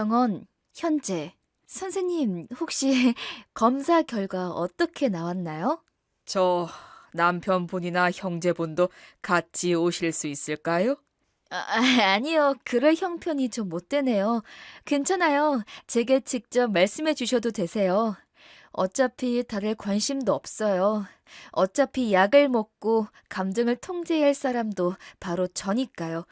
병원, 현재. 선생님, 혹시 검사 결과 어떻게 나왔나요? 저 남편분이나 형제분도 같이 오실 수 있을까요? 아니요. 그럴 형편이 좀 못 되네요. 괜찮아요. 제게 직접 말씀해 주셔도 되세요. 어차피 다들 관심도 없어요. 어차피 약을 먹고 감정을 통제해야 할 사람도 바로 저니까요.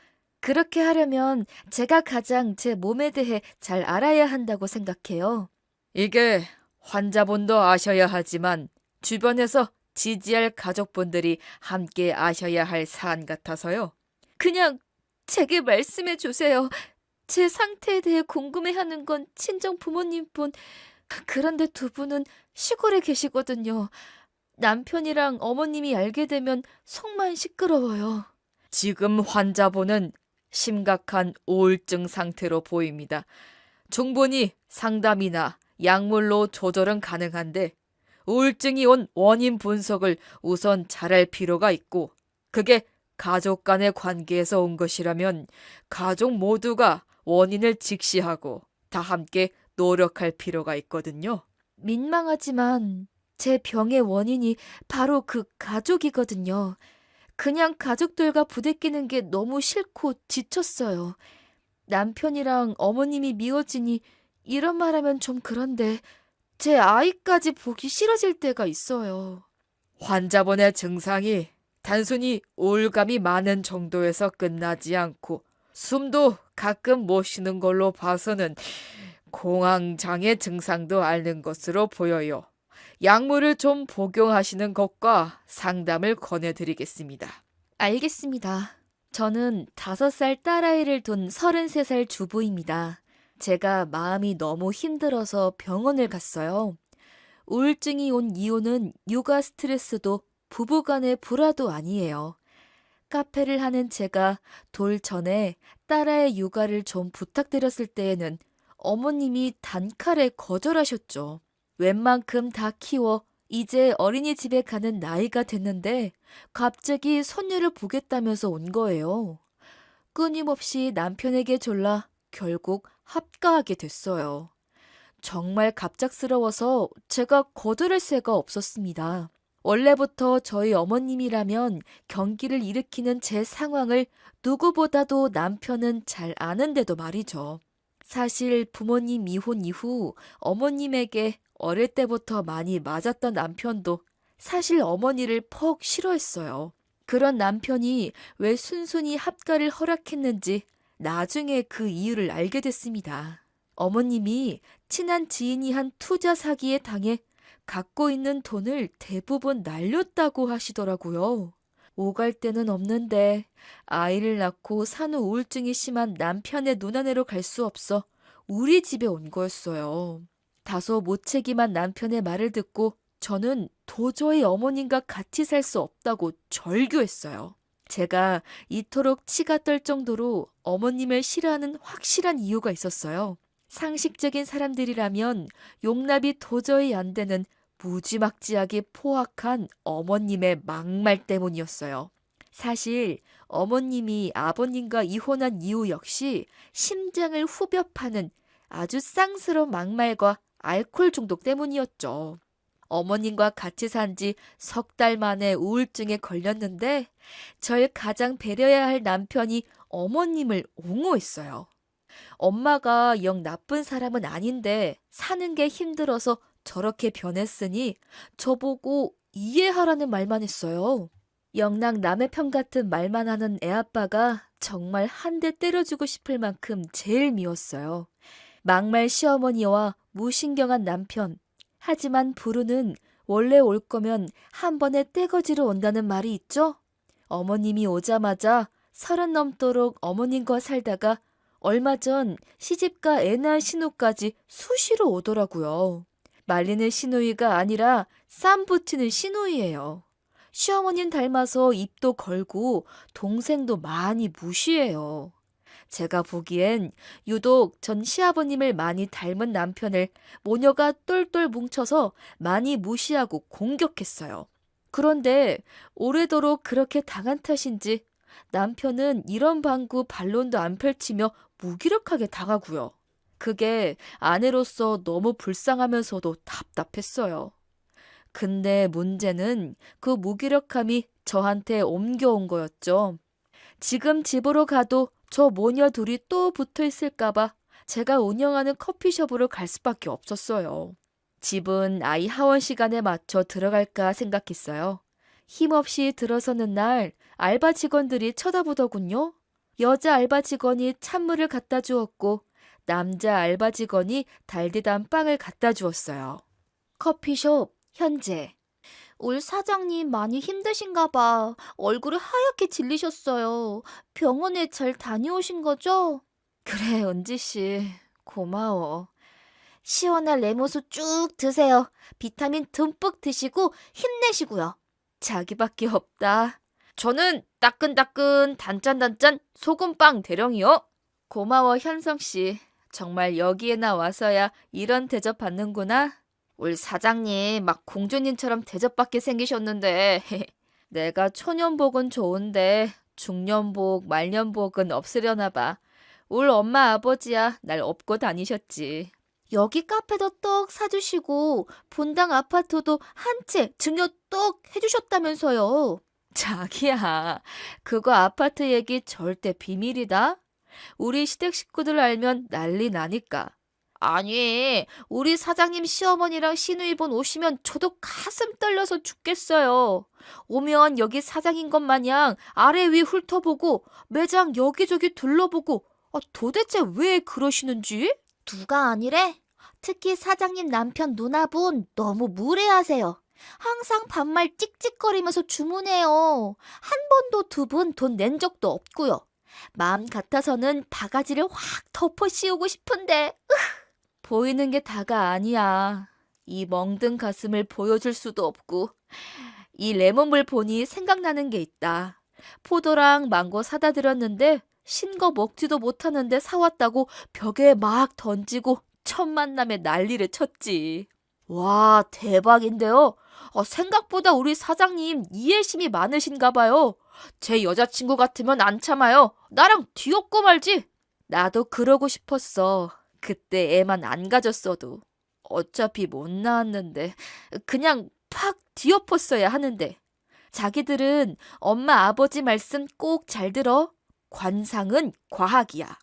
그렇게 하려면 제가 가장 제 몸에 대해 잘 알아야 한다고 생각해요. 이게 환자분도 아셔야 하지만 주변에서 지지할 가족분들이 함께 아셔야 할 사안 같아서요. 그냥 제게 말씀해 주세요. 제 상태에 대해 궁금해하는 건 친정 부모님뿐. 그런데 두 분은 시골에 계시거든요. 남편이랑 어머님이 알게 되면 속만 시끄러워요. 지금 환자분은 심각한 우울증 상태로 보입니다. 충분히 상담이나 약물로 조절은 가능한데 우울증이 온 원인 분석을 우선 잘할 필요가 있고 그게 가족 간의 관계에서 온 것이라면 가족 모두가 원인을 직시하고 다 함께 노력할 필요가 있거든요. 민망하지만 제 병의 원인이 바로 그 가족이거든요. 그냥 가족들과 부대끼는 게 너무 싫고 지쳤어요. 남편이랑 어머님이 미워지니 이런 말하면 좀 그런데 제 아이까지 보기 싫어질 때가 있어요. 환자분의 증상이 단순히 우울감이 많은 정도에서 끝나지 않고 숨도 가끔 못 쉬는 걸로 봐서는 공황장애 증상도 앓는 것으로 보여요. 약물을 좀 복용하시는 것과 상담을 권해드리겠습니다. 알겠습니다. 저는 5살 딸아이를 둔 33살 주부입니다. 제가 마음이 너무 힘들어서 병원을 갔어요. 우울증이 온 이유는 육아 스트레스도 부부간의 불화도 아니에요. 카페를 하는 제가 돌 전에 딸아이 육아를 좀 부탁드렸을 때에는 어머님이 단칼에 거절하셨죠. 웬만큼 다 키워 이제 어린이집에 가는 나이가 됐는데 갑자기 손녀를 보겠다면서 온 거예요. 끊임없이 남편에게 졸라 결국 합가하게 됐어요. 정말 갑작스러워서 제가 거절할 새가 없었습니다. 원래부터 저희 어머님이라면 경기를 일으키는 제 상황을 누구보다도 남편은 잘 아는데도 말이죠. 사실 부모님 이혼 이후 어머님에게 어릴 때부터 많이 맞았던 남편도 사실 어머니를 퍽 싫어했어요. 그런 남편이 왜 순순히 합가를 허락했는지 나중에 그 이유를 알게 됐습니다. 어머님이 친한 지인이 한 투자 사기에 당해 갖고 있는 돈을 대부분 날렸다고 하시더라고요. 오갈 데는 없는데 아이를 낳고 산후 우울증이 심한 남편의 눈아래로 갈 수 없어 우리 집에 온 거였어요. 다소 무책임한 남편의 말을 듣고 저는 도저히 어머님과 같이 살 수 없다고 절규했어요. 제가 이토록 치가 떨 정도로 어머님을 싫어하는 확실한 이유가 있었어요. 상식적인 사람들이라면 용납이 도저히 안 되는 무지막지하게 포악한 어머님의 막말 때문이었어요. 사실 어머님이 아버님과 이혼한 이유 역시 심장을 후벼 파는 아주 쌍스러운 막말과 알코올 중독 때문이었죠. 어머님과 같이 산 지 석 달 만에 우울증에 걸렸는데 절 가장 배려해야 할 남편이 어머님을 옹호했어요. 엄마가 영 나쁜 사람은 아닌데 사는 게 힘들어서 저렇게 변했으니 저보고 이해하라는 말만 했어요. 영락 남의 편 같은 말만 하는 애아빠가 정말 한 대 때려주고 싶을 만큼 제일 미웠어요. 막말 시어머니와 무신경한 남편. 하지만 부르는 원래 올 거면 한 번에 떼거지로 온다는 말이 있죠? 어머님이 오자마자 30 넘도록 어머님과 살다가 얼마 전 시집가 애 낳을 신우까지 수시로 오더라고요. 말리는 시누이가 아니라 쌈 붙이는 시누이예요. 시어머님 닮아서 입도 걸고 동생도 많이 무시해요. 제가 보기엔 유독 전 시아버님을 많이 닮은 남편을 모녀가 똘똘 뭉쳐서 많이 무시하고 공격했어요. 그런데 오래도록 그렇게 당한 탓인지 남편은 이런 방구 반론도 안 펼치며 무기력하게 당하고요. 그게 아내로서 너무 불쌍하면서도 답답했어요. 근데 문제는 그 무기력함이 저한테 옮겨온 거였죠. 지금 집으로 가도 저 모녀 둘이 또 붙어 있을까봐 제가 운영하는 커피숍으로 갈 수밖에 없었어요. 집은 아이 하원 시간에 맞춰 들어갈까 생각했어요. 힘없이 들어서는 날 알바 직원들이 쳐다보더군요. 여자 알바 직원이 찬물을 갖다 주었고 남자 알바 직원이 달디단 빵을 갖다 주었어요. 커피숍 현재. 올 사장님 많이 힘드신가 봐. 얼굴이 하얗게 질리셨어요. 병원에 잘 다녀오신 거죠? 그래, 은지 씨. 고마워. 시원한 레모수 쭉 드세요. 비타민 듬뿍 드시고 힘내시고요. 자기밖에 없다. 저는 따끈따끈 단짠단짠 소금빵 대령이요. 고마워, 현성 씨. 정말 여기에나 와서야 이런 대접 받는구나. 울 사장님 막 공주님처럼 대접받게 생기셨는데 내가 초년복은 좋은데 중년복, 말년복은 없으려나 봐. 울 엄마 아버지야 날 업고 다니셨지. 여기 카페도 떡 사주시고 분당 아파트도 한 채 증여 떡 해주셨다면서요. 자기야, 그거 아파트 얘기 절대 비밀이다. 우리 시댁 식구들 알면 난리 나니까. 아니, 우리 사장님 시어머니랑 시누이분 오시면 저도 가슴 떨려서 죽겠어요. 오면 여기 사장인 것 마냥 아래 위 훑어보고 매장 여기저기 둘러보고 도대체 왜 그러시는지? 누가 아니래? 특히 사장님 남편 누나분 너무 무례하세요. 항상 반말 찍찍거리면서 주문해요. 한 번도 두 분 돈 낸 적도 없고요. 마음 같아서는 바가지를 확 덮어 씌우고 싶은데 보이는 게 다가 아니야. 이 멍든 가슴을 보여줄 수도 없고. 이 레몬물 보니 생각나는 게 있다. 포도랑 망고 사다 드렸는데 신 거 먹지도 못하는데 사왔다고 벽에 막 던지고 첫 만남에 난리를 쳤지. 와, 대박인데요. 생각보다 우리 사장님 이해심이 많으신가 봐요. 제 여자친구 같으면 안 참아요. 나랑 뒤엎고 말지. 나도 그러고 싶었어. 그때 애만 안 가졌어도. 어차피 못 낳았는데 그냥 팍 뒤엎었어야 하는데. 자기들은 엄마 아버지 말씀 꼭 잘 들어. 관상은 과학이야.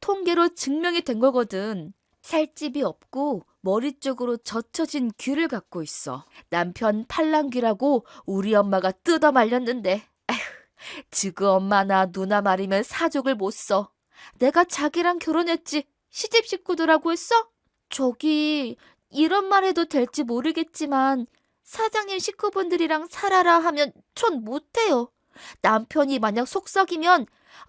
통계로 증명이 된 거거든. 살집이 없고 머리 쪽으로 젖혀진 귀를 갖고 있어. 남편 팔랑귀라고 우리 엄마가 뜯어 말렸는데 에휴, 지그 엄마나 누나 말이면 사족을 못 써. 내가 자기랑 결혼했지 시집 식구들하고 했어? 저기 이런 말 해도 될지 모르겠지만 사장님 식구분들이랑 살아라 하면 전 못해요. 남편이 만약 속썩이면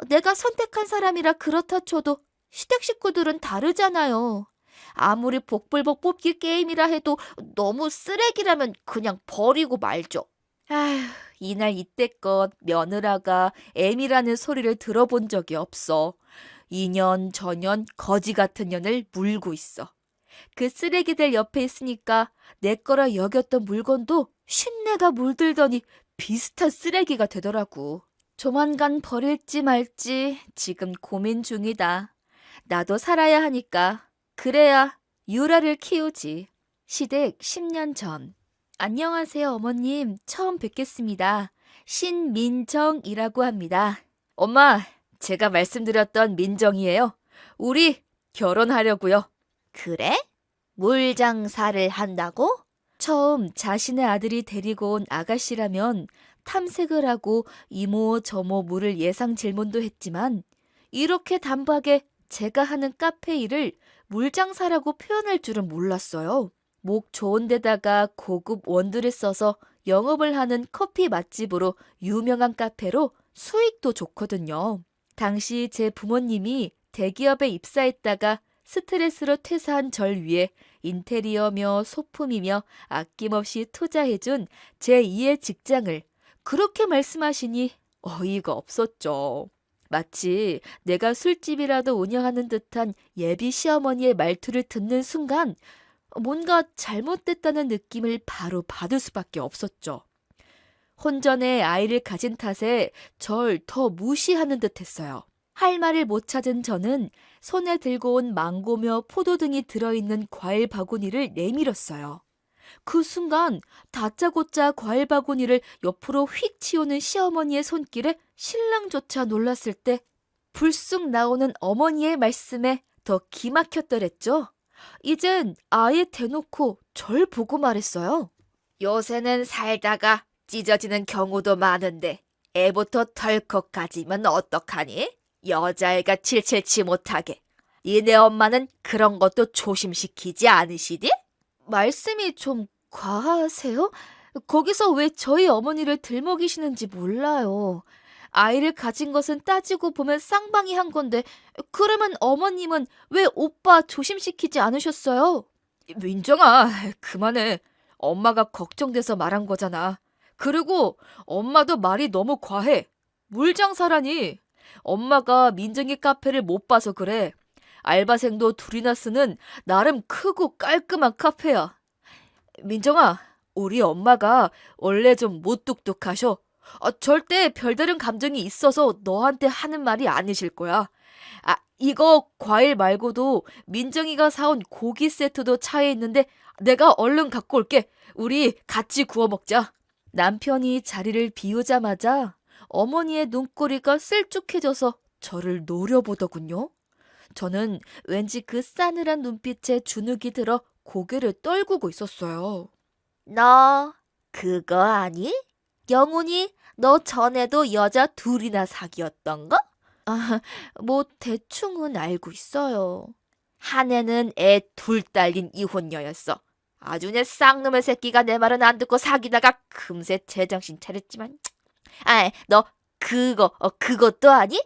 내가 선택한 사람이라 그렇다 쳐도 시댁 식구들은 다르잖아요. 아무리 복불복 뽑기 게임이라 해도 너무 쓰레기라면 그냥 버리고 말죠. 아휴, 이날 이때껏 며느라가 애미라는 소리를 들어본 적이 없어. 2년 전년 거지 같은 년을 물고 있어. 그 쓰레기들 옆에 있으니까 내 거라 여겼던 물건도 쉰내가 물들더니 비슷한 쓰레기가 되더라고. 조만간 버릴지 말지 지금 고민 중이다. 나도 살아야 하니까. 그래야 유라를 키우지. 시댁 10년 전. 안녕하세요, 어머님. 처음 뵙겠습니다. 신민정이라고 합니다. 엄마, 제가 말씀드렸던 민정이에요. 우리 결혼하려고요. 그래? 물 장사를 한다고? 처음 자신의 아들이 데리고 온 아가씨라면 탐색을 하고 이모 저모 물을 예상 질문도 했지만 이렇게 단박에 제가 하는 카페 일을 물장사라고 표현할 줄은 몰랐어요. 목 좋은 데다가 고급 원두를 써서 영업을 하는 커피 맛집으로 유명한 카페로 수익도 좋거든요. 당시 제 부모님이 대기업에 입사했다가 스트레스로 퇴사한 절 위해 인테리어며 소품이며 아낌없이 투자해준 제2의 직장을 그렇게 말씀하시니 어이가 없었죠. 마치 내가 술집이라도 운영하는 듯한 예비 시어머니의 말투를 듣는 순간 뭔가 잘못됐다는 느낌을 바로 받을 수밖에 없었죠. 혼전에 아이를 가진 탓에 절 더 무시하는 듯 했어요. 할 말을 못 찾은 저는 손에 들고 온 망고며 포도 등이 들어있는 과일 바구니를 내밀었어요. 그 순간 다짜고짜 과일 바구니를 옆으로 휙 치우는 시어머니의 손길에 신랑조차 놀랐을 때 불쑥 나오는 어머니의 말씀에 더 기막혔더랬죠. 이젠 아예 대놓고 절 보고 말했어요. 요새는 살다가 찢어지는 경우도 많은데 애부터 덜컥 가지면 어떡하니? 여자애가 칠칠치 못하게. 니네 엄마는 그런 것도 조심시키지 않으시디? 말씀이 좀 과하세요? 거기서 왜 저희 어머니를 들먹이시는지 몰라요. 아이를 가진 것은 따지고 보면 쌍방이 한 건데 그러면 어머님은 왜 오빠 조심시키지 않으셨어요? 민정아, 그만해. 엄마가 걱정돼서 말한 거잖아. 그리고 엄마도 말이 너무 과해. 물장사라니. 엄마가 민정이 카페를 못 봐서 그래. 알바생도 둘이나 쓰는 나름 크고 깔끔한 카페야. 민정아, 우리 엄마가 원래 좀 무뚝뚝하셔. 절대 별다른 감정이 있어서 너한테 하는 말이 아니실 거야. 이거 과일 말고도 민정이가 사온 고기 세트도 차에 있는데 내가 얼른 갖고 올게. 우리 같이 구워 먹자. 남편이 자리를 비우자마자 어머니의 눈꼬리가 쓸쭉해져서 저를 노려보더군요. 저는 왠지 그 싸늘한 눈빛에 주눅이 들어 고개를 떨구고 있었어요. 너 그거 아니? 영훈이 너 전에도 여자 둘이나 사귀었던 거? 뭐 대충은 알고 있어요. 한 애는 애 둘 딸린 이혼녀였어. 아주 내 쌍놈의 새끼가 내 말은 안 듣고 사귀다가 금세 제정신 차렸지만. 너 그것도 아니?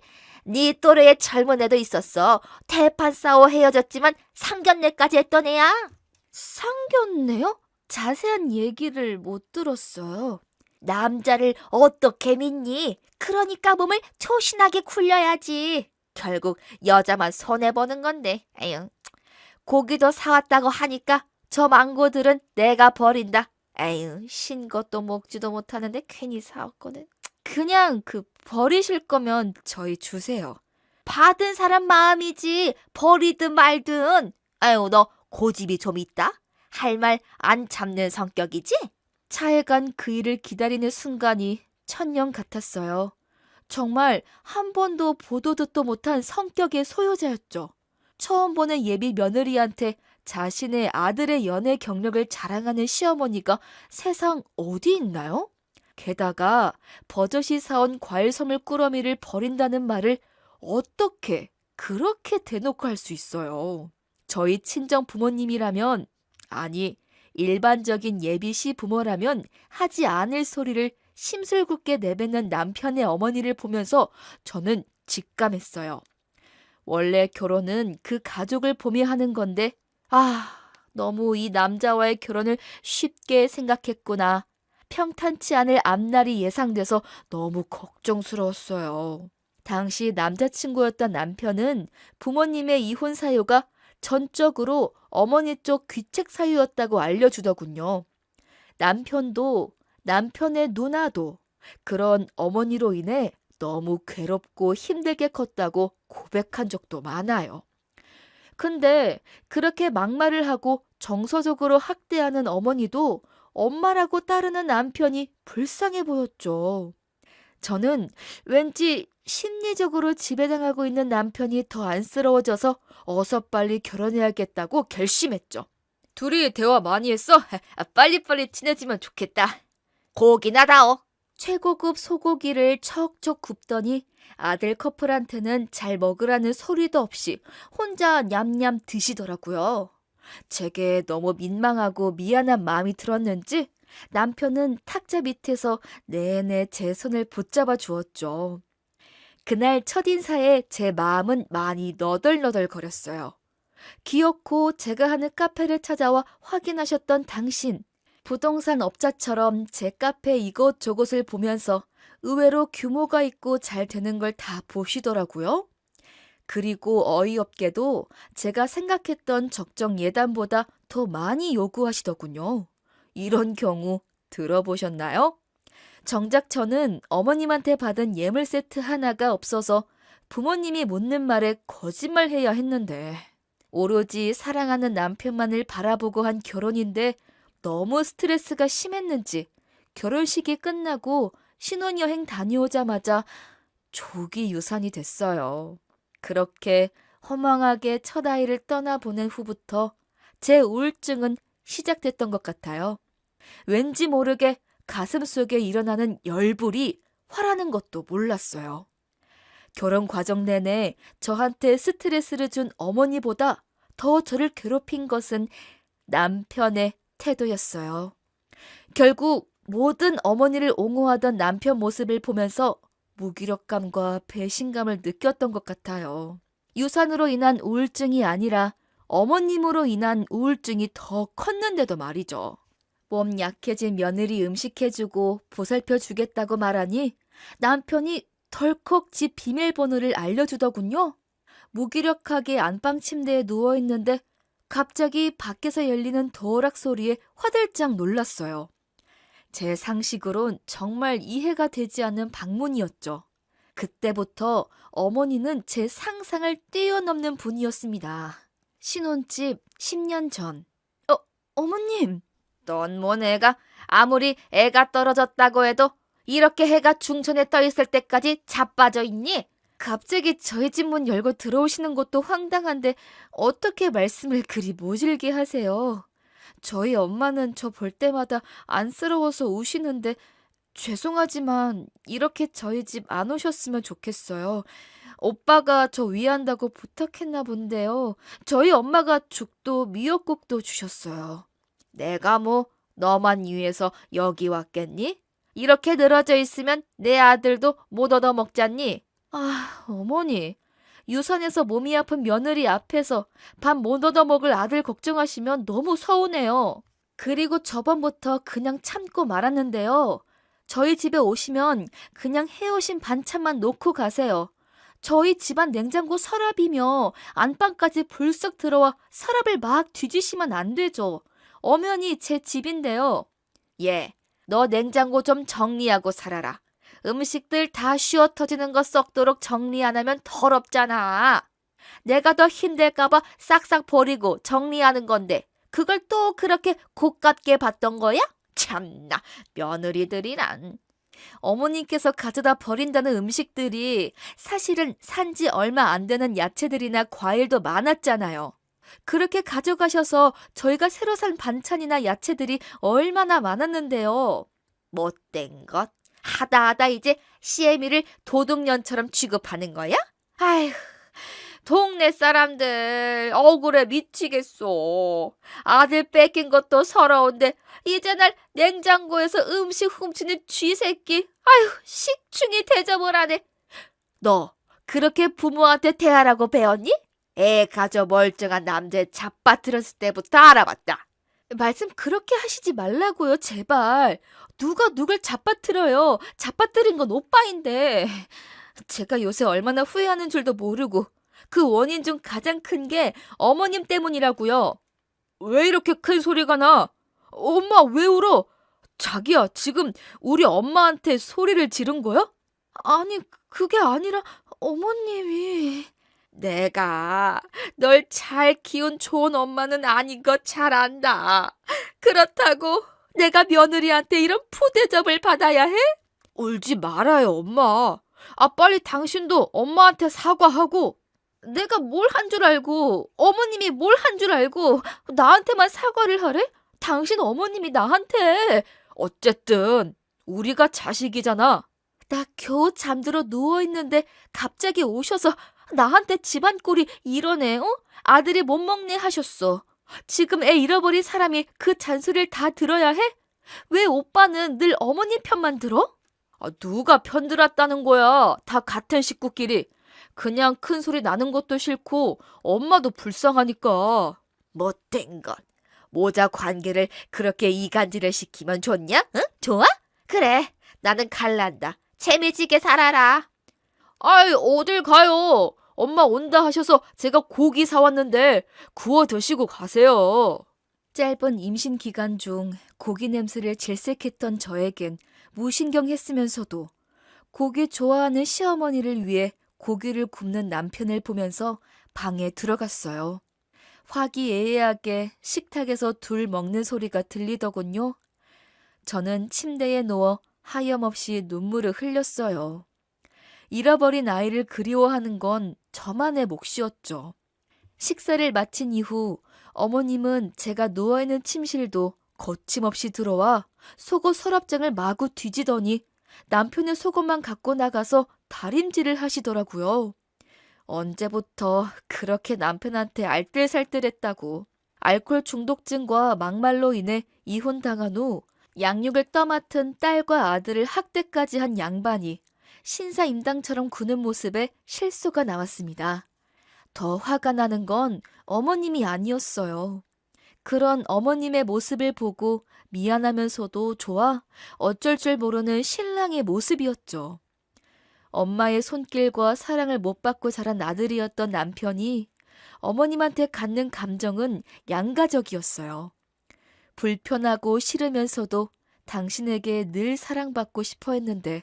네 또래의 젊은 애도 있었어. 대판 싸워 헤어졌지만 상견례까지 했던 애야. 상견례요? 자세한 얘기를 못 들었어요. 남자를 어떻게 믿니? 그러니까 몸을 초신하게 굴려야지. 결국 여자만 손해보는 건데. 에휴. 고기도 사왔다고 하니까 저 망고들은 내가 버린다. 에휴, 신 것도 먹지도 못하는데 괜히 사왔거든. 그냥 버리실 거면 저희 주세요. 받은 사람 마음이지 버리든 말든. 아유, 너 고집이 좀 있다? 할 말 안 참는 성격이지? 차에 간 그 일을 기다리는 순간이 천년 같았어요. 정말 한 번도 보도 듣도 못한 성격의 소유자였죠. 처음 보는 예비 며느리한테 자신의 아들의 연애 경력을 자랑하는 시어머니가 세상 어디 있나요? 게다가 버젓이 사온 과일 선물 꾸러미를 버린다는 말을 어떻게 그렇게 대놓고 할 수 있어요? 저희 친정 부모님이라면, 아니 일반적인 예비시 부모라면 하지 않을 소리를 심술궂게 내뱉는 남편의 어머니를 보면서 저는 직감했어요. 원래 결혼은 그 가족을 보며 하는 건데 너무 이 남자와의 결혼을 쉽게 생각했구나. 평탄치 않을 앞날이 예상돼서 너무 걱정스러웠어요. 당시 남자친구였던 남편은 부모님의 이혼 사유가 전적으로 어머니 쪽 귀책 사유였다고 알려주더군요. 남편도 남편의 누나도 그런 어머니로 인해 너무 괴롭고 힘들게 컸다고 고백한 적도 많아요. 근데 그렇게 막말을 하고 정서적으로 학대하는 어머니도 엄마라고 따르는 남편이 불쌍해 보였죠. 저는 왠지 심리적으로 지배당하고 있는 남편이 더 안쓰러워져서 어서 빨리 결혼해야겠다고 결심했죠. 둘이 대화 많이 했어? 빨리빨리 친해지면 좋겠다. 고기나 다오. 최고급 소고기를 척척 굽더니 아들 커플한테는 잘 먹으라는 소리도 없이 혼자 냠냠 드시더라고요. 제게 너무 민망하고 미안한 마음이 들었는지 남편은 탁자 밑에서 내내 제 손을 붙잡아 주었죠. 그날 첫인사에 제 마음은 많이 너덜너덜거렸어요. 기어코 제가 하는 카페를 찾아와 확인하셨던 당신. 부동산 업자처럼 제 카페 이곳저곳을 보면서 의외로 규모가 있고 잘 되는 걸 다 보시더라고요. 그리고 어이없게도 제가 생각했던 적정 예단보다 더 많이 요구하시더군요. 이런 경우 들어보셨나요? 정작 저는 어머님한테 받은 예물 세트 하나가 없어서 부모님이 묻는 말에 거짓말해야 했는데 오로지 사랑하는 남편만을 바라보고 한 결혼인데 너무 스트레스가 심했는지 결혼식이 끝나고 신혼여행 다녀오자마자 조기 유산이 됐어요. 그렇게 허망하게 첫 아이를 떠나보낸 후부터 제 우울증은 시작됐던 것 같아요. 왠지 모르게 가슴속에 일어나는 열불이 화라는 것도 몰랐어요. 결혼 과정 내내 저한테 스트레스를 준 어머니보다 더 저를 괴롭힌 것은 남편의 태도였어요. 결국 모든 어머니를 옹호하던 남편 모습을 보면서 무기력감과 배신감을 느꼈던 것 같아요. 유산으로 인한 우울증이 아니라 어머님으로 인한 우울증이 더 컸는데도 말이죠. 몸 약해진 며느리 음식해주고 보살펴주겠다고 말하니 남편이 덜컥 집 비밀번호를 알려주더군요. 무기력하게 안방 침대에 누워있는데 갑자기 밖에서 열리는 도어락 소리에 화들짝 놀랐어요. 제 상식으론 정말 이해가 되지 않는 방문이었죠. 그때부터 어머니는 제 상상을 뛰어넘는 분이었습니다. 신혼집 10년 전. 어머님! 넌 뭔 애가 아무리 애가 떨어졌다고 해도 이렇게 해가 중천에 떠 있을 때까지 자빠져 있니? 갑자기 저희 집 문 열고 들어오시는 것도 황당한데 어떻게 말씀을 그리 모질게 하세요? 저희 엄마는 저 볼 때마다 안쓰러워서 우시는데 죄송하지만 이렇게 저희 집 안 오셨으면 좋겠어요. 오빠가 저 위한다고 부탁했나 본데요. 저희 엄마가 죽도 미역국도 주셨어요. 내가 뭐 너만 위해서 여기 왔겠니? 이렇게 늘어져 있으면 내 아들도 못 얻어먹잖니? 아, 어머니. 유산해서 몸이 아픈 며느리 앞에서 밥 못 얻어먹을 아들 걱정하시면 너무 서운해요. 그리고 저번부터 그냥 참고 말았는데요. 저희 집에 오시면 그냥 해오신 반찬만 놓고 가세요. 저희 집안 냉장고 서랍이며 안방까지 불쑥 들어와 서랍을 막 뒤지시면 안 되죠. 엄연히 제 집인데요. 예, 너 냉장고 좀 정리하고 살아라. 음식들 다 쉬어 터지는 거 썩도록 정리 안 하면 더럽잖아. 내가 더 힘들까봐 싹싹 버리고 정리하는 건데 그걸 또 그렇게 고깝게 봤던 거야? 참나, 며느리들이란. 어머님께서 가져다 버린다는 음식들이 사실은 산지 얼마 안 되는 야채들이나 과일도 많았잖아요. 그렇게 가져가셔서 저희가 새로 산 반찬이나 야채들이 얼마나 많았는데요. 못된 것. 하다 이제 CM이를 도둑년처럼 취급하는 거야? 아휴, 동네 사람들 억울해 미치겠어. 아들 뺏긴 것도 서러운데 이제 날 냉장고에서 음식 훔치는 쥐새끼. 아휴, 식충이 대접을 하네. 너 그렇게 부모한테 대하라고 배웠니? 애 가져 멀쩡한 남자의 잡아들었을 때부터 알아봤다. 말씀 그렇게 하시지 말라고요, 제발. 누가 누굴 잡아들어요. 잡아들인 건 오빠인데. 제가 요새 얼마나 후회하는 줄도 모르고 그 원인 중 가장 큰 게 어머님 때문이라고요. 왜 이렇게 큰 소리가 나? 엄마 왜 울어? 자기야, 지금 우리 엄마한테 소리를 지른 거야? 아니, 그게 아니라 어머님이... 내가 널 잘 키운 좋은 엄마는 아닌 거 잘 안다. 그렇다고 내가 며느리한테 이런 푸대접을 받아야 해? 울지 말아요, 엄마. 아, 빨리 당신도 엄마한테 사과하고. 내가 뭘 한 줄 알고, 어머님이 뭘 한 줄 알고 나한테만 사과를 하래? 당신 어머님이 나한테. 어쨌든 우리가 자식이잖아. 나 겨우 잠들어 누워있는데 갑자기 오셔서 나한테 집안 꼴이 이러네. 아들이 못 먹네 하셨어. 지금 애 잃어버린 사람이 그 잔소리를 다 들어야 해? 왜 오빠는 늘 어머님 편만 들어? 아, 누가 편 들었다는 거야. 다 같은 식구끼리. 그냥 큰 소리 나는 것도 싫고 엄마도 불쌍하니까. 못된 것. 모자 관계를 그렇게 이간질을 시키면 좋냐? 응? 좋아? 그래. 나는 갈란다. 재미지게 살아라. 아이, 어딜 가요? 엄마 온다 하셔서 제가 고기 사왔는데 구워 드시고 가세요. 짧은 임신 기간 중 고기 냄새를 질색했던 저에겐 무신경했으면서도 고기 좋아하는 시어머니를 위해 고기를 굽는 남편을 보면서 방에 들어갔어요. 화기애애하게 식탁에서 둘 먹는 소리가 들리더군요. 저는 침대에 누워 하염없이 눈물을 흘렸어요. 잃어버린 아이를 그리워하는 건 저만의 몫이었죠. 식사를 마친 이후 어머님은 제가 누워있는 침실도 거침없이 들어와 속옷 서랍장을 마구 뒤지더니 남편의 속옷만 갖고 나가서 다림질을 하시더라고요. 언제부터 그렇게 남편한테 알뜰살뜰했다고. 알코올 중독증과 막말로 인해 이혼당한 후 양육을 떠맡은 딸과 아들을 학대까지 한 양반이 신사임당처럼 구는 모습에 실소가 나왔습니다. 더 화가 나는 건 어머님이 아니었어요. 그런 어머님의 모습을 보고 미안하면서도 좋아 어쩔 줄 모르는 신랑의 모습이었죠. 엄마의 손길과 사랑을 못 받고 자란 아들이었던 남편이 어머님한테 갖는 감정은 양가적이었어요. 불편하고 싫으면서도 당신에게 늘 사랑받고 싶어 했는데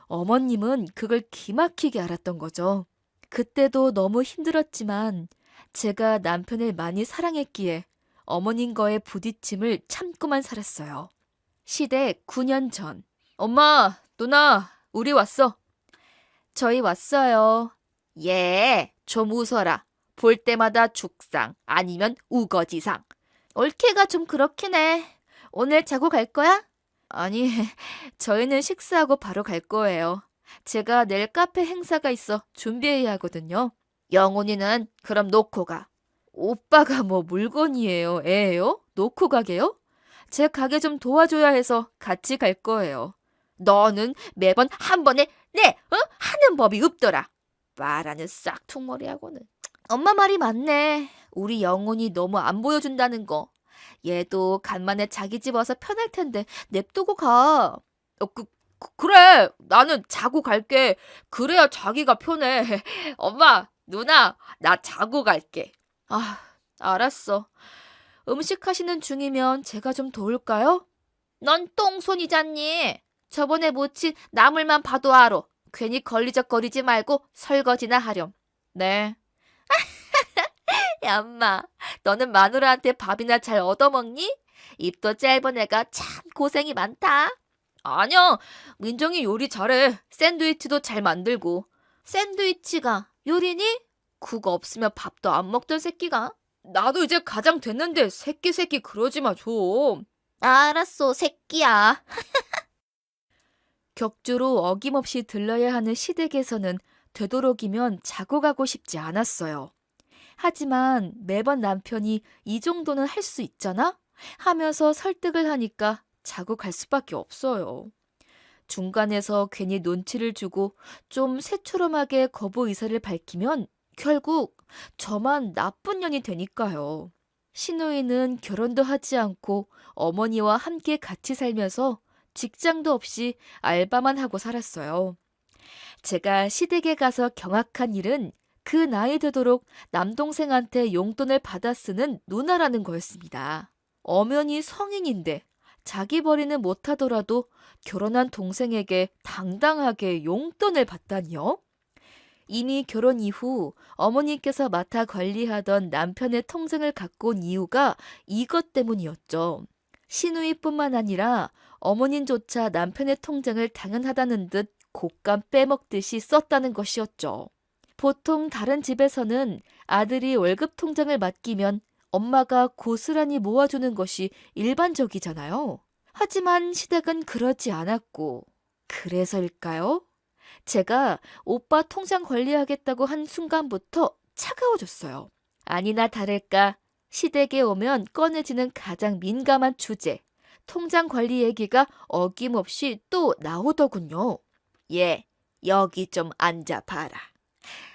어머님은 그걸 기막히게 알았던 거죠. 그때도 너무 힘들었지만 제가 남편을 많이 사랑했기에 어머님과의 부딪힘을 참고만 살았어요. 시댁 9년 전. 엄마, 누나, 우리 왔어. 저희 왔어요. 예, 좀 웃어라. 볼 때마다 죽상, 아니면 우거지상. 올케가 좀 그렇긴 해. 오늘 자고 갈 거야? 아니, 저희는 식사하고 바로 갈 거예요. 제가 내일 카페 행사가 있어 준비해야 하거든요. 영훈이는 그럼 놓고 가. 오빠가 뭐 물건이에요, 애예요? 놓고 가게요? 제 가게 좀 도와줘야 해서 같이 갈 거예요. 너는 매번 한 번에 하는 법이 없더라. 말하는 싹퉁머리하고는. 엄마 말이 맞네. 우리 영훈이 너무 안 보여준다는 거. 얘도 간만에 자기 집 와서 편할 텐데 냅두고 가. 그래. 나는 자고 갈게. 그래야 자기가 편해. 엄마, 누나, 나 자고 갈게. 아, 알았어. 음식 하시는 중이면 제가 좀 도울까요? 넌 똥손이잖니. 저번에 모친 나물만 봐도 알아. 괜히 걸리적거리지 말고 설거지나 하렴. 네. 야, 엄마, 너는 마누라한테 밥이나 잘 얻어먹니? 입도 짧은 애가 참 고생이 많다. 아니야, 민정이 요리 잘해. 샌드위치도 잘 만들고. 샌드위치가 요리니? 그거 없으면 밥도 안 먹던 새끼가. 나도 이제 가장 됐는데 새끼 그러지 마 좀. 알았어, 새끼야. 격주로 어김없이 들러야 하는 시댁에서는 되도록이면 자고 가고 싶지 않았어요. 하지만 매번 남편이 이 정도는 할 수 있잖아? 하면서 설득을 하니까 자고 갈 수밖에 없어요. 중간에서 괜히 눈치를 주고 좀 새초롬하게 거부 의사를 밝히면 결국 저만 나쁜 년이 되니까요. 신우이는 결혼도 하지 않고 어머니와 함께 같이 살면서 직장도 없이 알바만 하고 살았어요. 제가 시댁에 가서 경악한 일은 그 나이 되도록 남동생한테 용돈을 받아 쓰는 누나라는 거였습니다. 엄연히 성인인데 자기 벌이는 못하더라도 결혼한 동생에게 당당하게 용돈을 받다니요? 이미 결혼 이후 어머니께서 맡아 관리하던 남편의 통장을 갖고 온 이유가 이것 때문이었죠. 시누이뿐만 아니라 어머님조차 남편의 통장을 당연하다는 듯 곶감 빼먹듯이 썼다는 것이었죠. 보통 다른 집에서는 아들이 월급 통장을 맡기면 엄마가 고스란히 모아주는 것이 일반적이잖아요. 하지만 시댁은 그러지 않았고, 그래서일까요? 제가 오빠 통장 관리하겠다고 한 순간부터 차가워졌어요. 아니나 다를까 시댁에 오면 꺼내지는 가장 민감한 주제, 통장 관리 얘기가 어김없이 또 나오더군요. 예, 여기 좀 앉아봐라.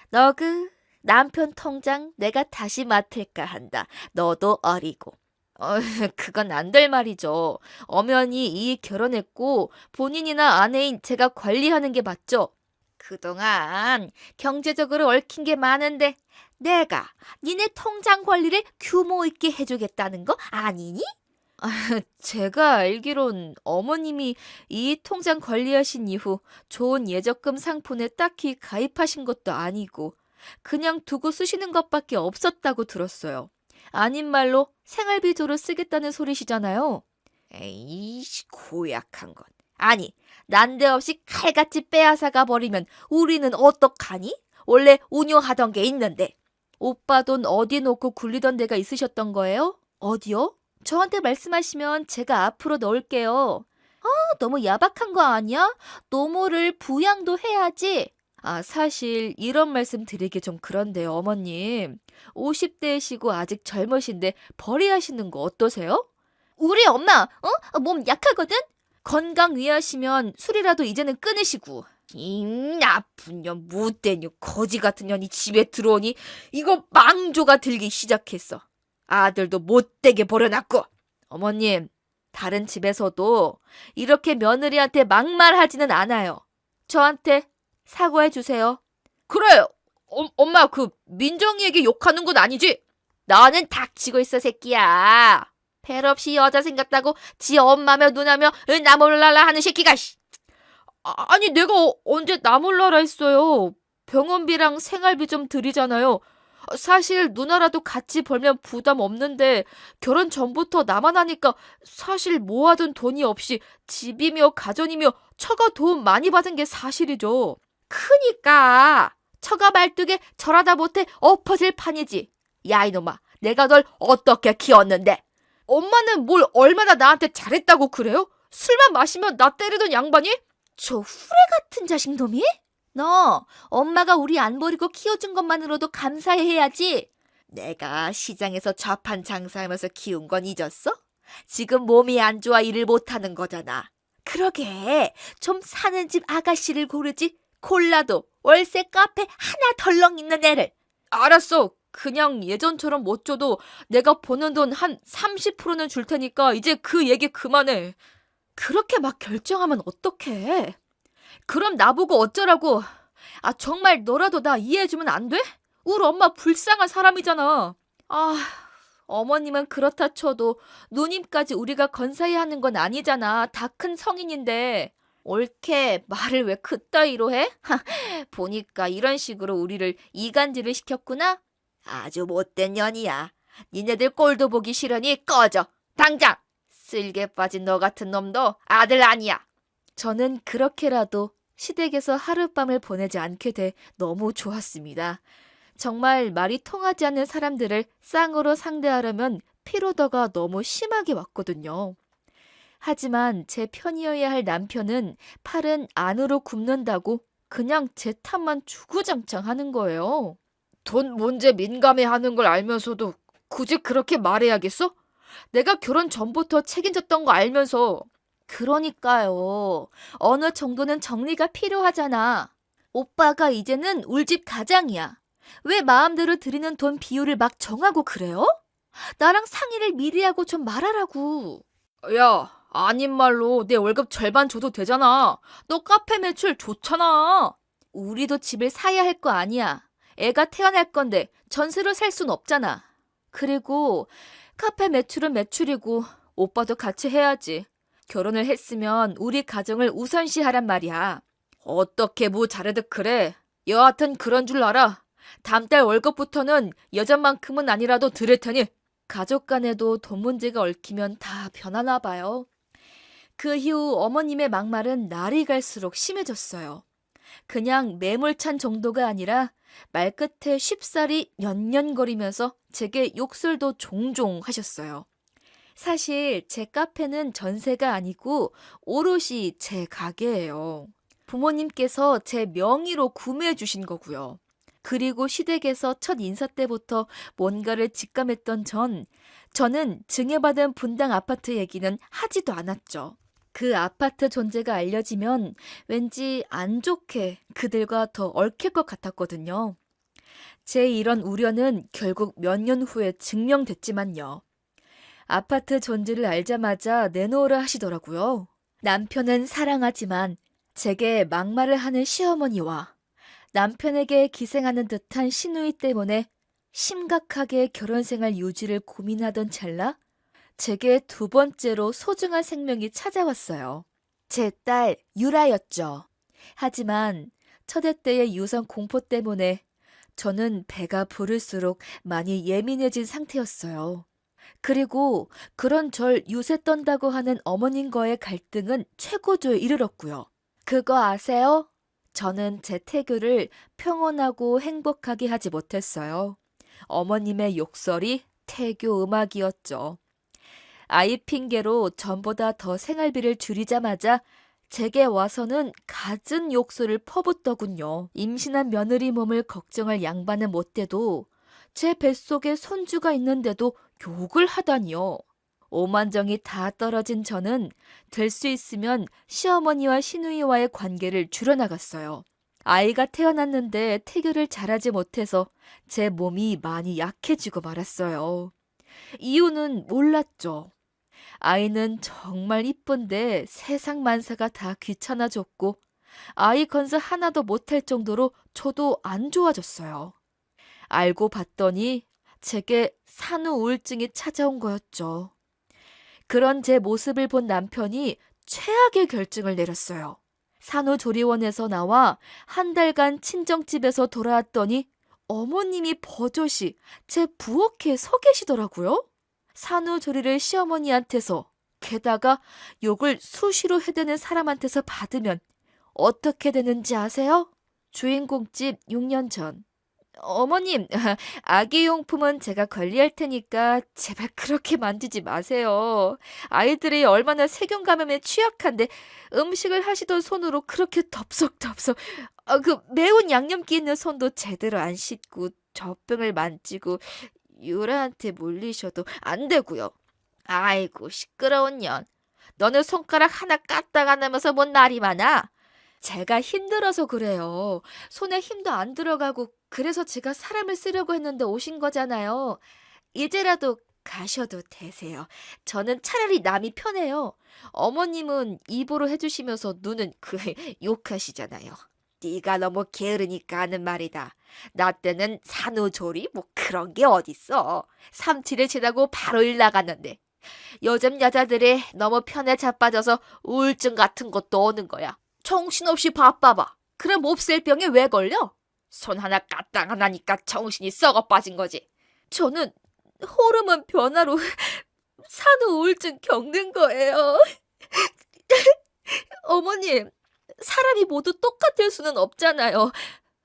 너그 남편 통장 내가 다시 맡을까 한다. 너도 어리고. 그건 안 될 말이죠. 엄연히 이익 결혼했고 본인이나 아내인 제가 관리하는 게 맞죠. 그동안 경제적으로 얽힌 게 많은데 내가 니네 통장 관리를 규모 있게 해주겠다는 거 아니니? 제가 알기론 어머님이 이 통장 관리하신 이후 좋은 예적금 상품에 딱히 가입하신 것도 아니고 그냥 두고 쓰시는 것밖에 없었다고 들었어요. 아닌 말로 생활비조로 쓰겠다는 소리시잖아요. 에이씨, 고약한 건. 아니, 난데없이 칼같이 빼앗아가 버리면 우리는 어떡하니? 원래 운용하던 게 있는데. 오빠 돈 어디 놓고 굴리던 데가 있으셨던 거예요? 어디요? 저한테 말씀하시면 제가 앞으로 넣을게요. 너무 야박한 거 아니야? 노모를 부양도 해야지. 사실 이런 말씀 드리기 좀 그런데요, 어머님. 50대이시고 아직 젊으신데 벌이하시는 거 어떠세요? 우리 엄마, 몸 약하거든? 건강 위하시면 술이라도 이제는 끊으시고. 이 나쁜 년, 못된 년, 거지 같은 년이 집에 들어오니 이거 망조가 들기 시작했어. 아들도 못되게 버려놨고. 어머님, 다른 집에서도 이렇게 며느리한테 막말하지는 않아요. 저한테 사과해 주세요. 그래, 엄마 그 민정이에게 욕하는 건 아니지? 너는 닥치고 있어, 새끼야. 별 없이 여자 생겼다고 지 엄마며 누나며 나 몰라라 하는 새끼가. 아니 내가 언제 나 몰라라 했어요. 병원비랑 생활비 좀 드리잖아요. 사실 누나라도 같이 벌면 부담 없는데 결혼 전부터 나만 하니까 사실 모아둔 돈이 없이 집이며 가전이며 처가 도움 많이 받은 게 사실이죠. 크니까 처가 말뚝에 절하다 못해 엎어질 판이지. 야 이놈아, 내가 널 어떻게 키웠는데? 엄마는 뭘 얼마나 나한테 잘했다고 그래요? 술만 마시면 나 때리던 양반이? 저 후레 같은 자식놈이? 너 엄마가 우리 안 버리고 키워준 것만으로도 감사해야지. 내가 시장에서 좌판 장사하면서 키운 건 잊었어? 지금 몸이 안 좋아 일을 못하는 거잖아. 그러게 좀 사는 집 아가씨를 고르지. 콜라도 월세 카페 하나 덜렁 있는 애를. 알았어. 그냥 예전처럼 못 줘도 내가 버는 돈 한 30%는 줄 테니까 이제 그 얘기 그만해. 그렇게 막 결정하면 어떡해? 그럼 나보고 어쩌라고? 정말 너라도 나 이해해주면 안 돼? 우리 엄마 불쌍한 사람이잖아. 어머님은 그렇다 쳐도 누님까지 우리가 건사히 하는 건 아니잖아. 다 큰 성인인데. 옳게 말을 왜 그따위로 해? 보니까 이런 식으로 우리를 이간질을 시켰구나? 아주 못된 년이야. 니네들 꼴도 보기 싫으니 꺼져. 당장! 쓸개 빠진 너 같은 놈도 아들 아니야. 저는 그렇게라도 시댁에서 하룻밤을 보내지 않게 돼 너무 좋았습니다. 정말 말이 통하지 않는 사람들을 쌍으로 상대하려면 피로도가 너무 심하게 왔거든요. 하지만 제 편이어야 할 남편은 팔은 안으로 굽는다고 그냥 제 탓만 주구장창 하는 거예요. 돈 문제 민감해하는 걸 알면서도 굳이 그렇게 말해야겠어? 내가 결혼 전부터 책임졌던 거 알면서. 그러니까요. 어느 정도는 정리가 필요하잖아. 오빠가 이제는 울집 가장이야. 왜 마음대로 드리는 돈 비율을 막 정하고 그래요? 나랑 상의를 미리 하고 좀 말하라고. 야, 아닌 말로 내 월급 절반 줘도 되잖아. 너 카페 매출 좋잖아. 우리도 집을 사야 할 거 아니야. 애가 태어날 건데 전세로 살 순 없잖아. 그리고 카페 매출은 매출이고 오빠도 같이 해야지. 결혼을 했으면 우리 가정을 우선시하란 말이야. 어떻게 뭐 잘해도 그래. 여하튼 그런 줄 알아. 다음 달 월급부터는 여전만큼은 아니라도 드릴 테니. 가족 간에도 돈 문제가 얽히면 다 변하나 봐요. 그 이후 어머님의 막말은 날이 갈수록 심해졌어요. 그냥 매몰찬 정도가 아니라 말끝에 쉽사리 년년거리면서 제게 욕설도 종종 하셨어요. 사실 제 카페는 전세가 아니고 오롯이 제 가게예요. 부모님께서 제 명의로 구매해 주신 거고요. 그리고 시댁에서 첫 인사 때부터 뭔가를 직감했던 저는 증여받은 분당 아파트 얘기는 하지도 않았죠. 그 아파트 존재가 알려지면 왠지 안 좋게 그들과 더 얽힐 것 같았거든요. 제 이런 우려는 결국 몇 년 후에 증명됐지만요. 아파트 존재를 알자마자 내놓으라 하시더라고요. 남편은 사랑하지만 제게 막말을 하는 시어머니와 남편에게 기생하는 듯한 시누이 때문에 심각하게 결혼생활 유지를 고민하던 찰나 제게 두 번째로 소중한 생명이 찾아왔어요. 제 딸 유라였죠. 하지만 첫애 때의 유선 공포 때문에 저는 배가 부를수록 많이 예민해진 상태였어요. 그리고 그런 절 유세 떤다고 하는 어머님과의 갈등은 최고조에 이르렀고요. 그거 아세요? 저는 제 태교를 평온하고 행복하게 하지 못했어요. 어머님의 욕설이 태교 음악이었죠. 아이 핑계로 전보다 더 생활비를 줄이자마자 제게 와서는 갖은 욕설을 퍼붓더군요. 임신한 며느리 몸을 걱정할 양반은 못돼도 제 뱃속에 손주가 있는데도 욕을 하다니요. 오만정이 다 떨어진 저는 될 수 있으면 시어머니와 시누이와의 관계를 줄여나갔어요. 아이가 태어났는데 태교를 잘하지 못해서 제 몸이 많이 약해지고 말았어요. 이유는 몰랐죠. 아이는 정말 이쁜데 세상 만사가 다 귀찮아졌고 아이 건사 하나도 못할 정도로 저도 안 좋아졌어요. 알고 봤더니 제게 산후 우울증이 찾아온 거였죠. 그런 제 모습을 본 남편이 최악의 결정을 내렸어요. 산후조리원에서 나와 한 달간 친정집에서 돌아왔더니 어머님이 버젓이 제 부엌에 서 계시더라고요. 산후조리를 시어머니한테서 게다가 욕을 수시로 해대는 사람한테서 받으면 어떻게 되는지 아세요? 주인공집 6년 전. 어머님, 아기 용품은 제가 관리할 테니까 제발 그렇게 만지지 마세요. 아이들이 얼마나 세균 감염에 취약한데 음식을 하시던 손으로 그렇게 덥석덥석 그 매운 양념기 있는 손도 제대로 안 씻고 젖병을 만지고 유라한테 물리셔도 안 되고요. 아이고 시끄러운 년. 너는 손가락 하나 까딱 안 하면서 뭔 날이 많아? 제가 힘들어서 그래요. 손에 힘도 안 들어가고 그래서 제가 사람을 쓰려고 했는데 오신 거잖아요. 이제라도 가셔도 되세요. 저는 차라리 남이 편해요. 어머님은 입으로 해주시면서 눈은 욕하시잖아요. 네가 너무 게으르니까 하는 말이다. 나 때는 산후조리 뭐 그런 게 어딨어. 3, 7일 지나고 바로 일 나갔는데. 요즘 여자들이 너무 편에 자빠져서 우울증 같은 것도 오는 거야. 정신없이 바빠봐. 그럼 몹쓸 병에 왜 걸려? 손 하나 까딱 안 하니까 정신이 썩어 빠진 거지. 저는 호르몬 변화로 산후 우울증 겪는 거예요. 어머님, 사람이 모두 똑같을 수는 없잖아요.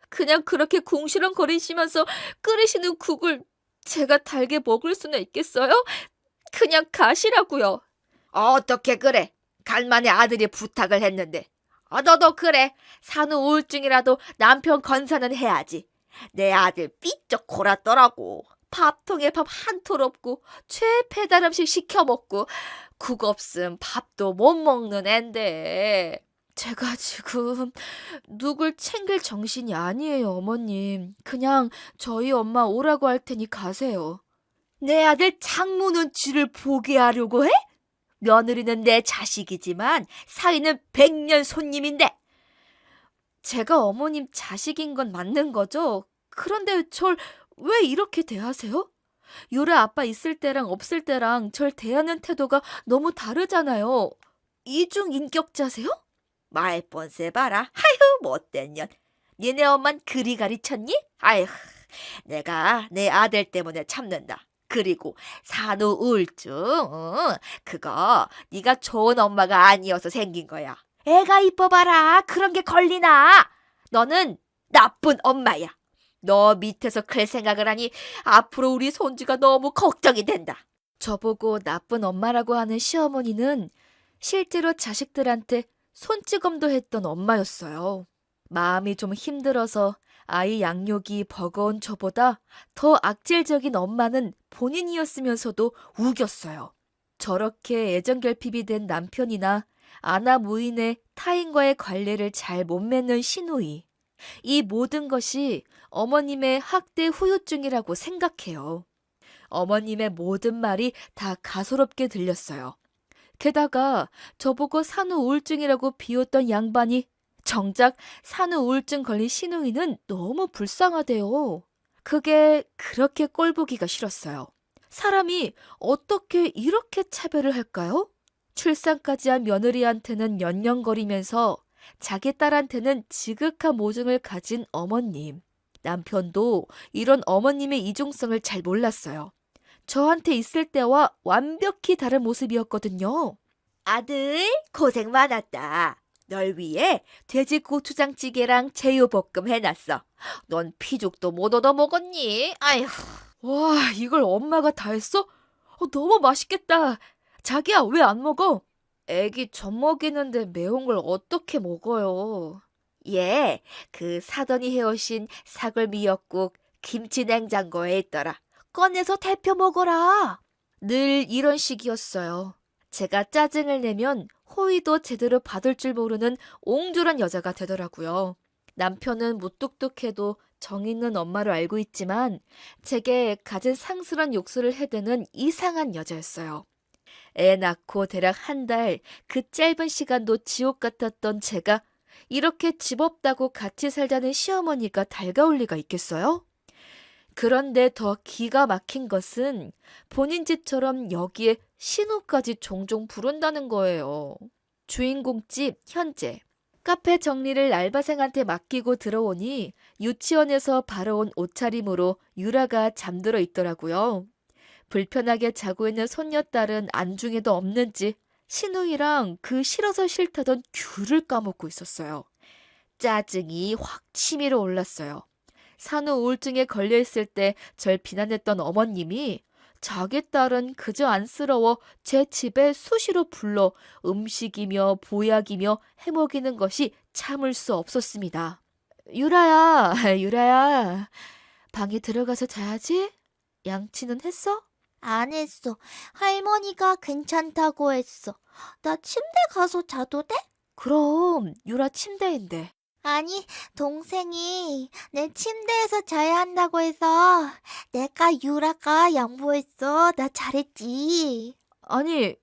그냥 그렇게 궁시렁거리시면서 끓이시는 국을 제가 달게 먹을 수는 있겠어요? 그냥 가시라고요. 어떻게 그래? 간만에 아들이 부탁을 했는데. 너도 그래. 산후 우울증이라도 남편 건사는 해야지. 내 아들 삐쩍 골았더라고. 밥통에 밥 한 톨 없고 배달 음식 시켜 먹고 국 없음 밥도 못 먹는 앤데. 제가 지금 누굴 챙길 정신이 아니에요, 어머님. 그냥 저희 엄마 오라고 할 테니 가세요. 내 아들 장모 눈치를 보게 하려고 해? 며느리는 내 자식이지만 사위는 100년 손님인데. 제가 어머님 자식인 건 맞는 거죠? 그런데 절 왜 이렇게 대하세요? 유라 아빠 있을 때랑 없을 때랑 절 대하는 태도가 너무 다르잖아요. 이중 인격자세요? 말뻔세 봐라. 아휴 못된 년. 니네 엄만 그리 가르쳤니? 아휴 내가 내 아들 때문에 참는다. 그리고 산후 우울증 그거 네가 좋은 엄마가 아니어서 생긴 거야. 애가 이뻐봐라. 그런 게 걸리나? 너는 나쁜 엄마야. 너 밑에서 클 생각을 하니 앞으로 우리 손주가 너무 걱정이 된다. 저보고 나쁜 엄마라고 하는 시어머니는 실제로 자식들한테 손찌검도 했던 엄마였어요. 마음이 좀 힘들어서 아이 양육이 버거운 저보다 더 악질적인 엄마는 본인이었으면서도 우겼어요. 저렇게 애정결핍이 된 남편이나 아나무인의 타인과의 관례를 잘 못 맺는 시누이. 이 모든 것이 어머님의 학대 후유증이라고 생각해요. 어머님의 모든 말이 다 가소롭게 들렸어요. 게다가 저보고 산후 우울증이라고 비웃던 양반이 정작 산후 우울증 걸린 시누이는 너무 불쌍하대요. 그게 그렇게 꼴보기가 싫었어요. 사람이 어떻게 이렇게 차별을 할까요? 출산까지 한 며느리한테는 연연거리면서 자기 딸한테는 지극한 모증을 가진 어머님. 남편도 이런 어머님의 이중성을 잘 몰랐어요. 저한테 있을 때와 완벽히 다른 모습이었거든요. 아들, 고생 많았다. 널 위해 돼지 고추장찌개랑 제육볶음 해놨어. 넌 피죽도 못 얻어 먹었니? 아휴. 와, 이걸 엄마가 다 했어? 너무 맛있겠다. 자기야, 왜 안 먹어? 애기 젖 먹이는데 매운 걸 어떻게 먹어요? 얘, 그 사돈이 해오신 사골 미역국 김치 냉장고에 있더라. 꺼내서 데펴 먹어라. 늘 이런 식이었어요. 제가 짜증을 내면 호의도 제대로 받을 줄 모르는 옹졸한 여자가 되더라고요. 남편은 무뚝뚝해도 정 있는 엄마로 알고 있지만 제게 가진 상스런 욕설을 해대는 이상한 여자였어요. 애 낳고 대략 한 달, 그 짧은 시간도 지옥 같았던 제가 이렇게 집 없다고 같이 살자는 시어머니가 달가울 리가 있겠어요? 그런데 더 기가 막힌 것은 본인 집처럼 여기에 신호까지 종종 부른다는 거예요. 주인공 집 현재. 카페 정리를 알바생한테 맡기고 들어오니 유치원에서 바로 온 옷차림으로 유라가 잠들어 있더라고요. 불편하게 자고 있는 손녀딸은 안중에도 없는지 신우이랑 그 싫어서 싫다던 귤을 까먹고 있었어요. 짜증이 확 치밀어 올랐어요. 산후 우울증에 걸려있을 때 절 비난했던 어머님이 자기 딸은 그저 안쓰러워 제 집에 수시로 불러 음식이며 보약이며 해먹이는 것이 참을 수 없었습니다. 유라야, 유라야, 방에 들어가서 자야지? 양치는 했어? 안 했어. 할머니가 괜찮다고 했어. 나 침대 가서 자도 돼? 그럼 유라 침대인데. 아니, 동생이 내 침대에서 자야 한다고 해서 내가 유라가 양보했어. 나 잘했지. 아니,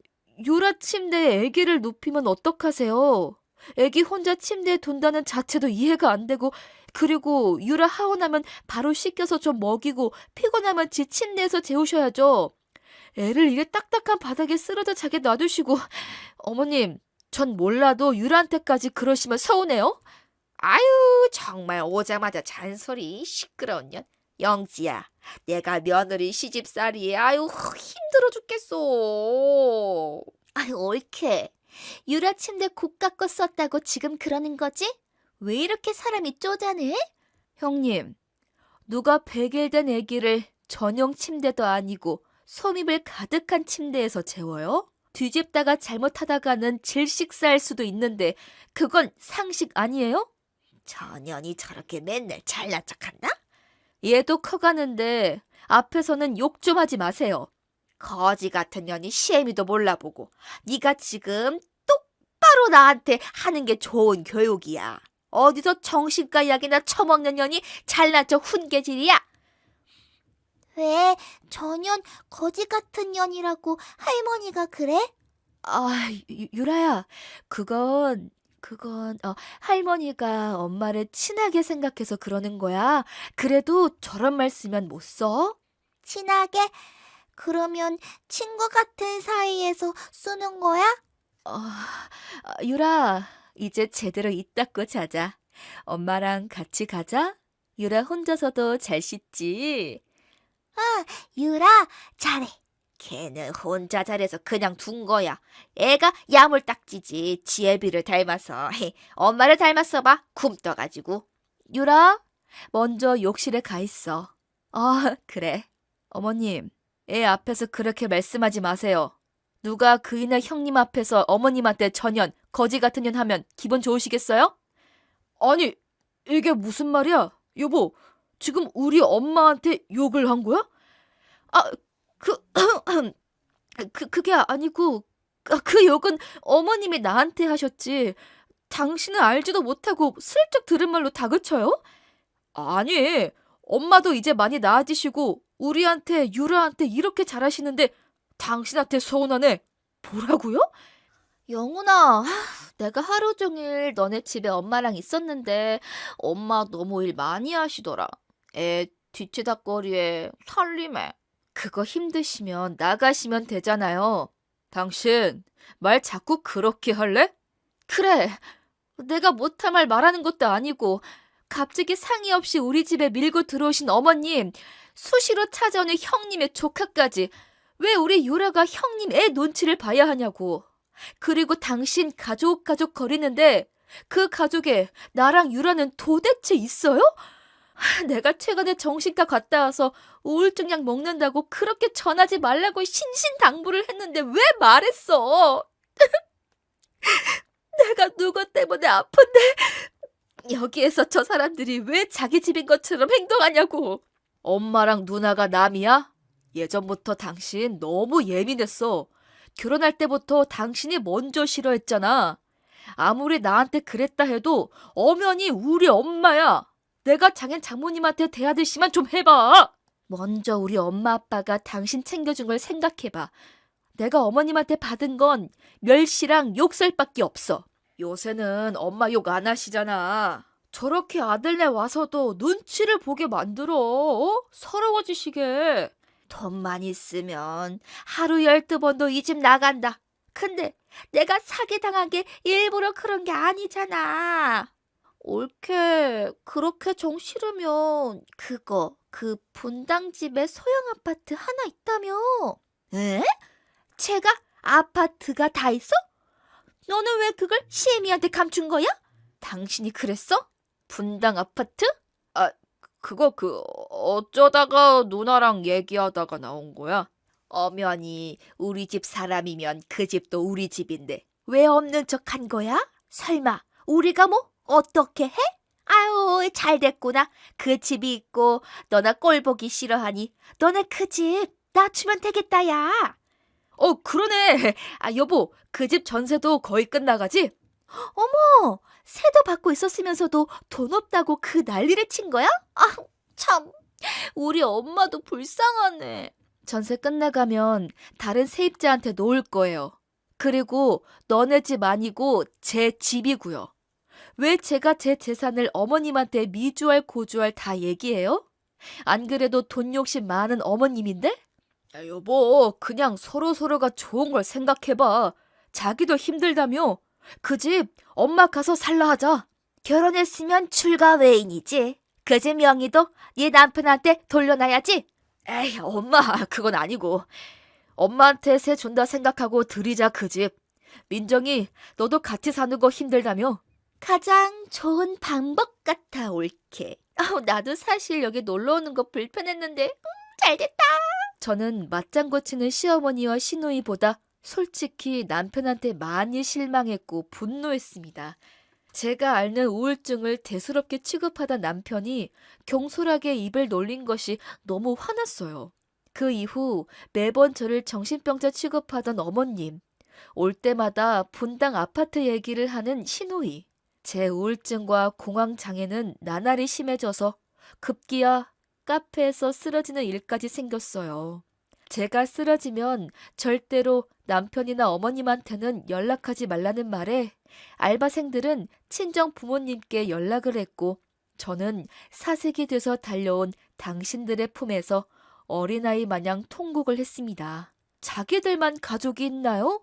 유라 침대에 아기를 눕히면 어떡하세요? 아기 혼자 침대에 둔다는 자체도 이해가 안 되고, 그리고 유라 하원하면 바로 씻겨서 좀 먹이고 피곤하면 지 침대에서 재우셔야죠. 애를 이래 딱딱한 바닥에 쓰러져 자게 놔두시고, 어머님, 전 몰라도 유라한테까지 그러시면 서운해요? 아유, 정말 오자마자 잔소리 시끄러운 년. 영지야, 내가 며느리 시집살이에 아유 힘들어 죽겠어. 아유, 옳게. 유라 침대 고깎고 썼다고 지금 그러는 거지? 왜 이렇게 사람이 쪼잔해? 형님, 누가 100일 된 아기를 전용 침대도 아니고 솜이불 가득한 침대에서 재워요? 뒤집다가 잘못하다가는 질식사할 수도 있는데 그건 상식 아니에요? 전현이 저렇게 맨날 잘난 척한다? 얘도 커가는데 앞에서는 욕 좀 하지 마세요. 거지 같은 년이 시애미도 몰라보고 네가 지금 똑바로 나한테 하는 게 좋은 교육이야. 어디서 정신과 이야기나 처먹는 년이 잘난 척 훈계질이야. 왜 전현 거지 같은 년이라고 할머니가 그래? 아, 유라야, 그건 할머니가 엄마를 친하게 생각해서 그러는 거야. 그래도 저런 말 쓰면 못 써? 친하게? 그러면 친구 같은 사이에서 쓰는 거야? 유라, 이제 제대로 입 닦고 자자. 엄마랑 같이 가자. 유라 혼자서도 잘 씻지? 유라, 잘해. 걔는 혼자 잘해서 그냥 둔 거야. 애가 야물딱지지. 지혜비를 닮아서. 엄마를 닮았어 봐. 굶떠가지고. 유라, 먼저 욕실에 가 있어. 그래. 어머님, 애 앞에서 그렇게 말씀하지 마세요. 누가 그이나 형님 앞에서 어머님한테 전현, 거지 같은 년 하면 기분 좋으시겠어요? 아니, 이게 무슨 말이야? 여보, 지금 우리 엄마한테 욕을 한 거야? 그게 아니고, 그 욕은 어머님이 나한테 하셨지. 당신은 알지도 못하고 슬쩍 들은 말로 다그쳐요? 아니, 엄마도 이제 많이 나아지시고 우리한테 유라한테 이렇게 잘하시는데 당신한테 서운하네. 뭐라고요? 영훈아, 내가 하루 종일 너네 집에 엄마랑 있었는데 엄마 너무 일 많이 하시더라. 애 뒤치다꺼리에 살림에. 그거 힘드시면 나가시면 되잖아요. 당신 말 자꾸 그렇게 할래? 그래. 내가 못할 말 말하는 것도 아니고 갑자기 상의 없이 우리 집에 밀고 들어오신 어머님, 수시로 찾아오는 형님의 조카까지 왜 우리 유라가 형님 애 눈치를 봐야 하냐고. 그리고 당신 가족 거리는데 그 가족에 나랑 유라는 도대체 있어요? 내가 최근에 정신과 갔다 와서 우울증 약 먹는다고 그렇게 전하지 말라고 신신당부를 했는데 왜 말했어? 내가 누구 때문에 아픈데 여기에서 저 사람들이 왜 자기 집인 것처럼 행동하냐고. 엄마랑 누나가 남이야? 예전부터 당신 너무 예민했어. 결혼할 때부터 당신이 먼저 싫어했잖아. 아무리 나한테 그랬다 해도 엄연히 우리 엄마야. 내가 장인 장모님한테 대하듯이만 좀 해봐. 먼저 우리 엄마 아빠가 당신 챙겨준 걸 생각해봐. 내가 어머님한테 받은 건 멸시랑 욕설밖에 없어. 요새는 엄마 욕 안 하시잖아. 저렇게 아들네 와서도 눈치를 보게 만들어. 어? 서러워지시게. 돈만 있으면 하루 12번도 이 집 나간다. 근데 내가 사기당한 게 일부러 그런 게 아니잖아. 옳게 그렇게 정 싫으면 그 분당집에 소형 아파트 하나 있다며. 에? 제가 아파트가 다 있어? 너는 왜 그걸 시애미한테 감춘 거야? 당신이 그랬어? 분당 아파트? 그거 어쩌다가 누나랑 얘기하다가 나온 거야. 엄연히 우리 집 사람이면 그 집도 우리 집인데 왜 없는 척 한 거야? 설마 우리가 뭐 어떻게 해? 아유, 잘 됐구나. 그 집이 있고 너나 꼴 보기 싫어하니 너네 그 집 낮추면 되겠다, 야. 그러네. 여보, 그 집 전세도 거의 끝나가지? 어머, 세도 받고 있었으면서도 돈 없다고 그 난리를 친 거야? 아, 참. 우리 엄마도 불쌍하네. 전세 끝나가면 다른 세입자한테 놓을 거예요. 그리고 너네 집 아니고 제 집이고요. 왜 제가 제 재산을 어머님한테 미주알 고주알 다 얘기해요? 안 그래도 돈 욕심 많은 어머님인데? 야, 여보, 그냥 서로가 좋은 걸 생각해봐. 자기도 힘들다며. 그 집 엄마 가서 살라 하자. 결혼했으면 출가 외인이지. 그 집 명의도 네 남편한테 돌려놔야지. 에이, 엄마, 그건 아니고. 엄마한테 세 준다 생각하고 드리자, 그 집. 민정이, 너도 같이 사는 거 힘들다며? 가장 좋은 방법 같아, 옳게. 나도 사실 여기 놀러 오는 거 불편했는데 잘됐다. 저는 맞장구 치는 시어머니와 시누이보다 솔직히 남편한테 많이 실망했고 분노했습니다. 제가 앓는 우울증을 대수롭게 취급하던 남편이 경솔하게 입을 놀린 것이 너무 화났어요. 그 이후 매번 저를 정신병자 취급하던 어머님, 올 때마다 분당 아파트 얘기를 하는 시누이, 제 우울증과 공황장애는 나날이 심해져서 급기야 카페에서 쓰러지는 일까지 생겼어요. 제가 쓰러지면 절대로 남편이나 어머님한테는 연락하지 말라는 말에 알바생들은 친정 부모님께 연락을 했고 저는 사색이 돼서 달려온 당신들의 품에서 어린아이 마냥 통곡을 했습니다. 자기들만 가족이 있나요?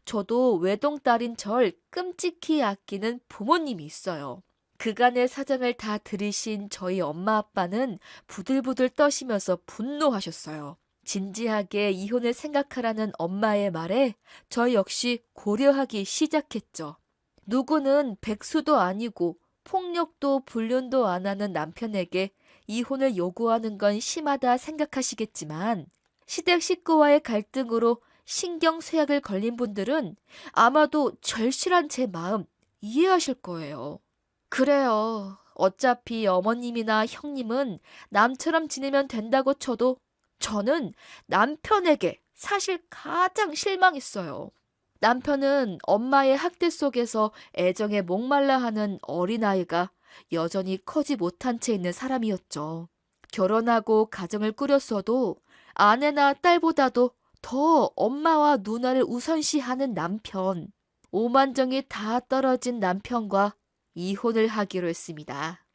저도 외동딸인 절 끔찍히 아끼는 부모님이 있어요. 그간의 사정을 다 들으신 저희 엄마 아빠는 부들부들 떠시면서 분노하셨어요. 진지하게 이혼을 생각하라는 엄마의 말에 저 역시 고려하기 시작했죠. 누구는 백수도 아니고 폭력도 불륜도 안 하는 남편에게 이혼을 요구하는 건 심하다 생각하시겠지만 시댁 식구와의 갈등으로 신경쇠약을 걸린 분들은 아마도 절실한 제 마음 이해하실 거예요. 그래요. 어차피 어머님이나 형님은 남처럼 지내면 된다고 쳐도 저는 남편에게 사실 가장 실망했어요. 남편은 엄마의 학대 속에서 애정에 목말라 하는 어린아이가 여전히 커지 못한 채 있는 사람이었죠. 결혼하고 가정을 꾸렸어도 아내나 딸보다도 더 엄마와 누나를 우선시하는 남편. 오만정이 다 떨어진 남편과 이혼을 하기로 했습니다.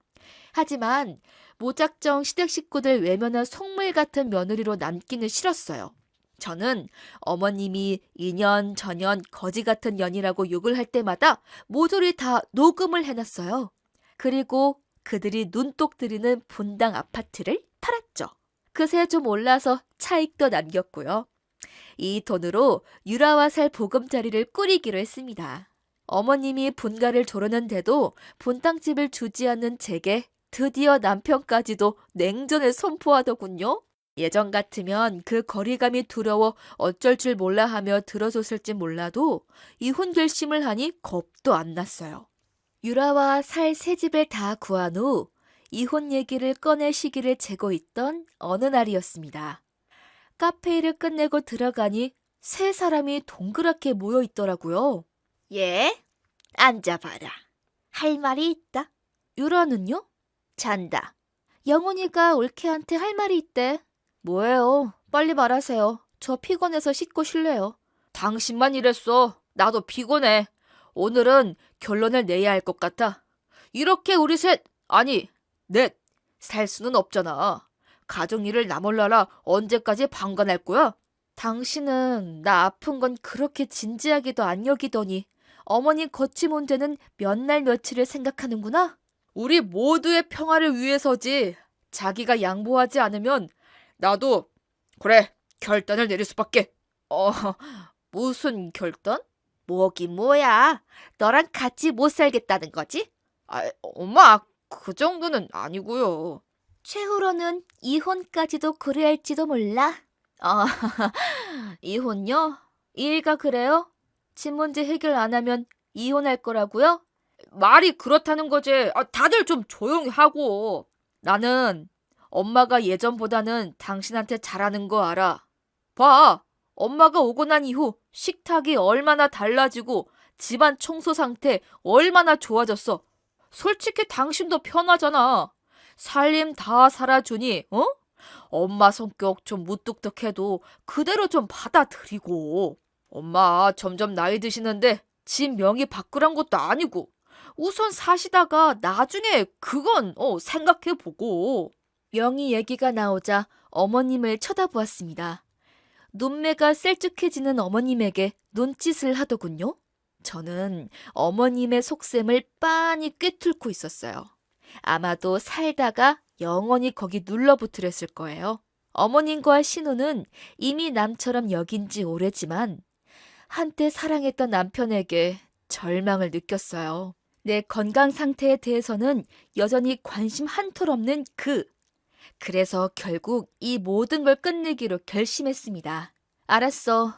하지만 무작정 시댁 식구들 외면한 속물 같은 며느리로 남기는 싫었어요. 저는 어머님이 인연, 전연, 거지 같은 년이라고 욕을 할 때마다 모조리 다 녹음을 해놨어요. 그리고 그들이 눈독 들이는 분당 아파트를 팔았죠. 그새 좀 올라서 차익도 남겼고요. 이 돈으로 유라와 살 보금자리를 꾸리기로 했습니다. 어머님이 분가를 조르는데도 분당집을 주지 않는 제게 드디어 남편까지도 냉전을 선포하더군요. 예전 같으면 그 거리감이 두려워 어쩔 줄 몰라 하며 들어줬을지 몰라도 이혼 결심을 하니 겁도 안 났어요. 유라와 살 새 집을 다 구한 후 이혼 얘기를 꺼낼 시기를 재고 있던 어느 날이었습니다. 카페일을 끝내고 들어가니 세 사람이 동그랗게 모여 있더라고요. 예, 앉아봐라. 할 말이 있다. 유라는요? 잔다. 영훈이가 올케한테 할 말이 있대. 뭐예요? 빨리 말하세요. 저 피곤해서 씻고 쉴래요. 당신만 이랬어. 나도 피곤해. 오늘은 결론을 내야 할 것 같아. 이렇게 우리 셋, 아니, 넷, 살 수는 없잖아. 가족 일을 나 몰라라 언제까지 방관할 거야? 당신은 나 아픈 건 그렇게 진지하게도 안 여기더니 어머니 거치 문제는 몇 날 며칠을 생각하는구나? 우리 모두의 평화를 위해서지. 자기가 양보하지 않으면 나도 그래 결단을 내릴 수밖에. 무슨 결단? 뭐긴 뭐야. 너랑 같이 못 살겠다는 거지? 엄마 그 정도는 아니고요. 최후로는 이혼까지도 고려할지도 몰라. 이혼요? 이 일가 그래요? 집 문제 해결 안 하면 이혼할 거라고요? 말이 그렇다는 거지. 다들 좀 조용히 하고. 나는 엄마가 예전보다는 당신한테 잘하는 거 알아. 봐. 엄마가 오고 난 이후 식탁이 얼마나 달라지고 집안 청소 상태 얼마나 좋아졌어. 솔직히 당신도 편하잖아. 살림 다 살아주니, 어? 엄마 성격 좀 무뚝뚝해도 그대로 좀 받아들이고. 엄마 점점 나이 드시는데 집 명의 바꾸란 것도 아니고 우선 사시다가 나중에 그건 생각해보고. 명의 얘기가 나오자 어머님을 쳐다보았습니다. 눈매가 셀쭉해지는 어머님에게 눈짓을 하더군요. 저는 어머님의 속셈을 빤히 꿰뚫고 있었어요. 아마도 살다가 영원히 거기 눌러붙으렸을 거예요. 어머님과 신우는 이미 남처럼 여긴 지 오래지만 한때 사랑했던 남편에게 절망을 느꼈어요. 내 건강 상태에 대해서는 여전히 관심 한 톨 없는 그래서 결국 이 모든 걸 끝내기로 결심했습니다. 알았어.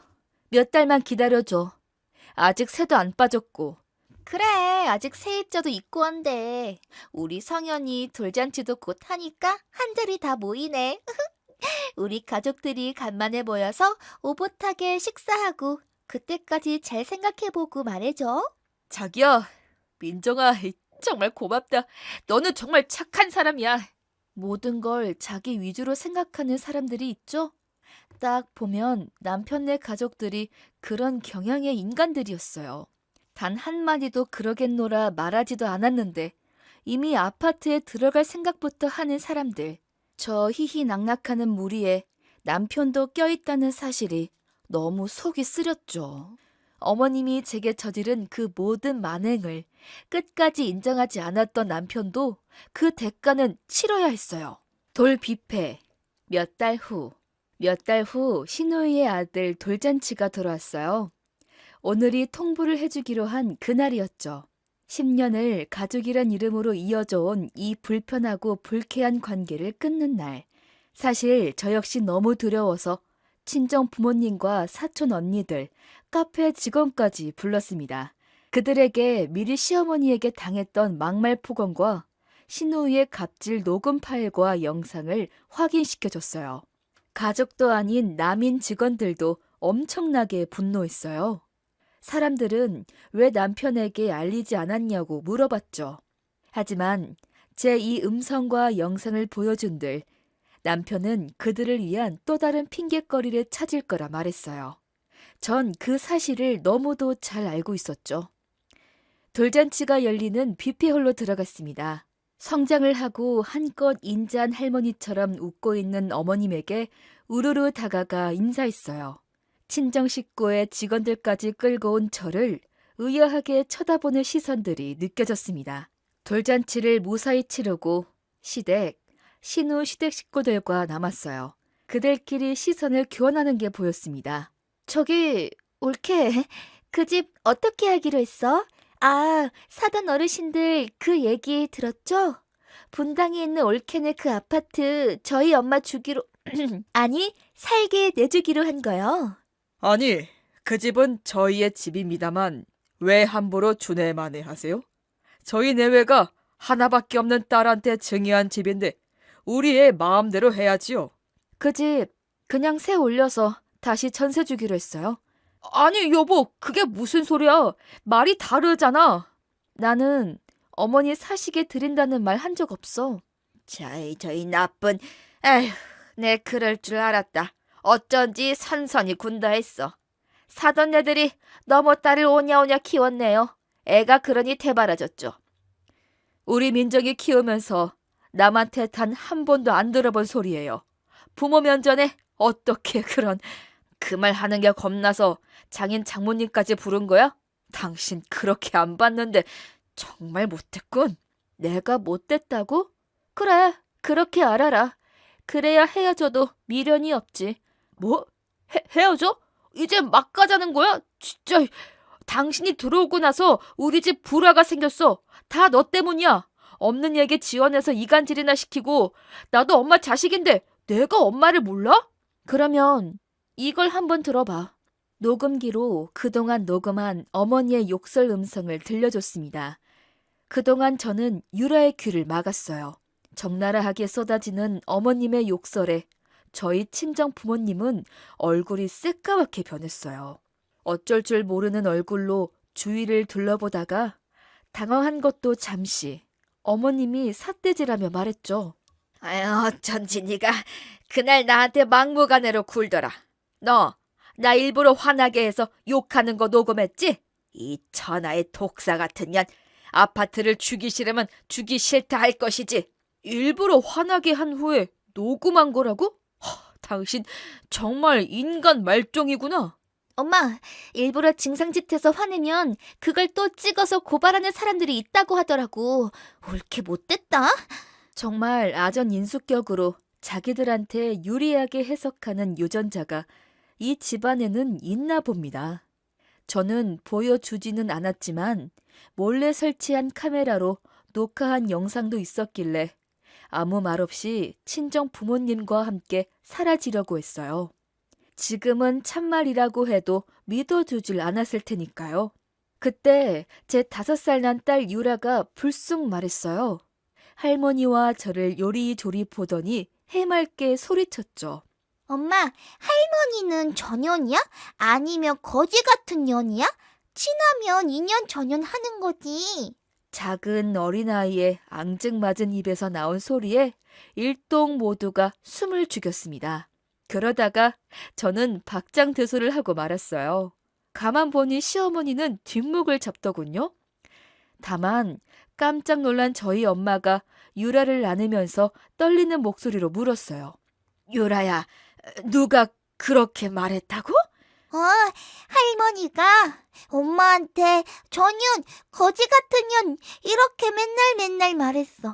몇 달만 기다려줘. 아직 새도 안 빠졌고. 그래, 아직 세입자도 있고 한데 우리 성현이 돌잔치도 곧 하니까 한자리 다 모이네. 우리 가족들이 간만에 모여서 오붓하게 식사하고 그때까지 잘 생각해보고 말해줘. 자기야, 민정아, 정말 고맙다. 너는 정말 착한 사람이야. 모든 걸 자기 위주로 생각하는 사람들이 있죠? 딱 보면 남편네 가족들이 그런 경향의 인간들이었어요. 단 한마디도 그러겠노라 말하지도 않았는데 이미 아파트에 들어갈 생각부터 하는 사람들. 저 희희낙낙하는 무리에 남편도 껴있다는 사실이 너무 속이 쓰렸죠. 어머님이 제게 저지른 그 모든 만행을 끝까지 인정하지 않았던 남편도 그 대가는 치러야 했어요. 돌뷔페. 몇 달 후 신우이의 아들 돌잔치가 돌아왔어요. 오늘이 통보를 해주기로 한 그날이었죠. 10년을 가족이란 이름으로 이어져 온 이 불편하고 불쾌한 관계를 끊는 날. 사실 저 역시 너무 두려워서 친정 부모님과 사촌 언니들, 카페 직원까지 불렀습니다. 그들에게 미리 시어머니에게 당했던 막말 폭언과 신우이의 갑질 녹음 파일과 영상을 확인시켜줬어요. 가족도 아닌 남인 직원들도 엄청나게 분노했어요. 사람들은 왜 남편에게 알리지 않았냐고 물어봤죠. 하지만 제 이 음성과 영상을 보여준들 남편은 그들을 위한 또 다른 핑곗거리를 찾을 거라 말했어요. 전 그 사실을 너무도 잘 알고 있었죠. 돌잔치가 열리는 뷔페홀로 들어갔습니다. 성장을 하고 한껏 인자한 할머니처럼 웃고 있는 어머님에게 우르르 다가가 인사했어요. 친정 식구의 직원들까지 끌고 온 저를 의아하게 쳐다보는 시선들이 느껴졌습니다. 돌잔치를 무사히 치르고 신우 시댁 식구들과 남았어요. 그들끼리 시선을 교환하는 게 보였습니다. 저기, 올케, 그 집 어떻게 하기로 했어? 아, 사돈 어르신들 그 얘기 들었죠? 분당에 있는 올케네 그 아파트 저희 엄마 주기로, 아니, 살게 내주기로 한 거요. 아니, 그 집은 저희의 집입니다만 왜 함부로 주네마네 하세요? 저희 내외가 하나밖에 없는 딸한테 증여한 집인데 우리의 마음대로 해야지요. 그 집 그냥 새 올려서 다시 전세 주기로 했어요. 아니, 여보, 그게 무슨 소리야? 말이 다르잖아. 나는 어머니 사시게 드린다는 말 한 적 없어. 저희 나쁜, 에휴, 내 그럴 줄 알았다. 어쩐지 선선이 군다 했어. 사돈 네들이 너무 딸을 오냐오냐 키웠네요. 애가 그러니 대바라졌죠. 우리 민정이 키우면서 남한테 단 한 번도 안 들어본 소리예요. 부모 면전에 어떻게 그런... 그 말 하는 게 겁나서 장인 장모님까지 부른 거야? 당신 그렇게 안 봤는데 정말 못됐군. 내가 못됐다고? 그래, 그렇게 알아라. 그래야 헤어져도 미련이 없지. 뭐? 헤어져? 이제 막 가자는 거야? 진짜 당신이 들어오고 나서 우리 집 불화가 생겼어. 다 너 때문이야. 없는 얘기 지어내서 이간질이나 시키고 나도 엄마 자식인데 내가 엄마를 몰라? 그러면 이걸 한번 들어봐. 녹음기로 그동안 녹음한 어머니의 욕설 음성을 들려줬습니다. 그동안 저는 유라의 귀를 막았어요. 적나라하게 쏟아지는 어머님의 욕설에 저희 친정 부모님은 얼굴이 새까맣게 변했어요. 어쩔 줄 모르는 얼굴로 주위를 둘러보다가 당황한 것도 잠시 어머님이 삿대질하며 말했죠. 아유, 어쩐지 네가 그날 나한테 막무가내로 굴더라. 너, 나 일부러 화나게 해서 욕하는 거 녹음했지? 이 천하의 독사 같은 년, 아파트를 주기 싫으면 주기 싫다 할 것이지. 일부러 화나게 한 후에 녹음한 거라고? 당신 정말 인간 말종이구나. 엄마, 일부러 증상짓해서 화내면 그걸 또 찍어서 고발하는 사람들이 있다고 하더라고. 옳게 못됐다? 정말 아전인수격으로 자기들한테 유리하게 해석하는 유전자가 이 집안에는 있나 봅니다. 저는 보여주지는 않았지만 몰래 설치한 카메라로 녹화한 영상도 있었길래 아무 말 없이 친정 부모님과 함께 사라지려고 했어요. 지금은 참말이라고 해도 믿어주질 않았을 테니까요. 그때 제 5살 난 딸 유라가 불쑥 말했어요. 할머니와 저를 요리조리 보더니 해맑게 소리쳤죠. 엄마, 할머니는 전연이야? 아니면 거지 같은 년이야? 친하면 2년 전연 하는 거지. 작은 어린아이의 앙증맞은 입에서 나온 소리에 일동 모두가 숨을 죽였습니다. 그러다가 저는 박장대소를 하고 말았어요. 가만 보니 시어머니는 뒷목을 잡더군요. 다만 깜짝 놀란 저희 엄마가 유라를 안으면서 떨리는 목소리로 물었어요. 유라야, 누가 그렇게 말했다고? 할머니가 엄마한테 전연, 거지 같은 년 이렇게 맨날 말했어.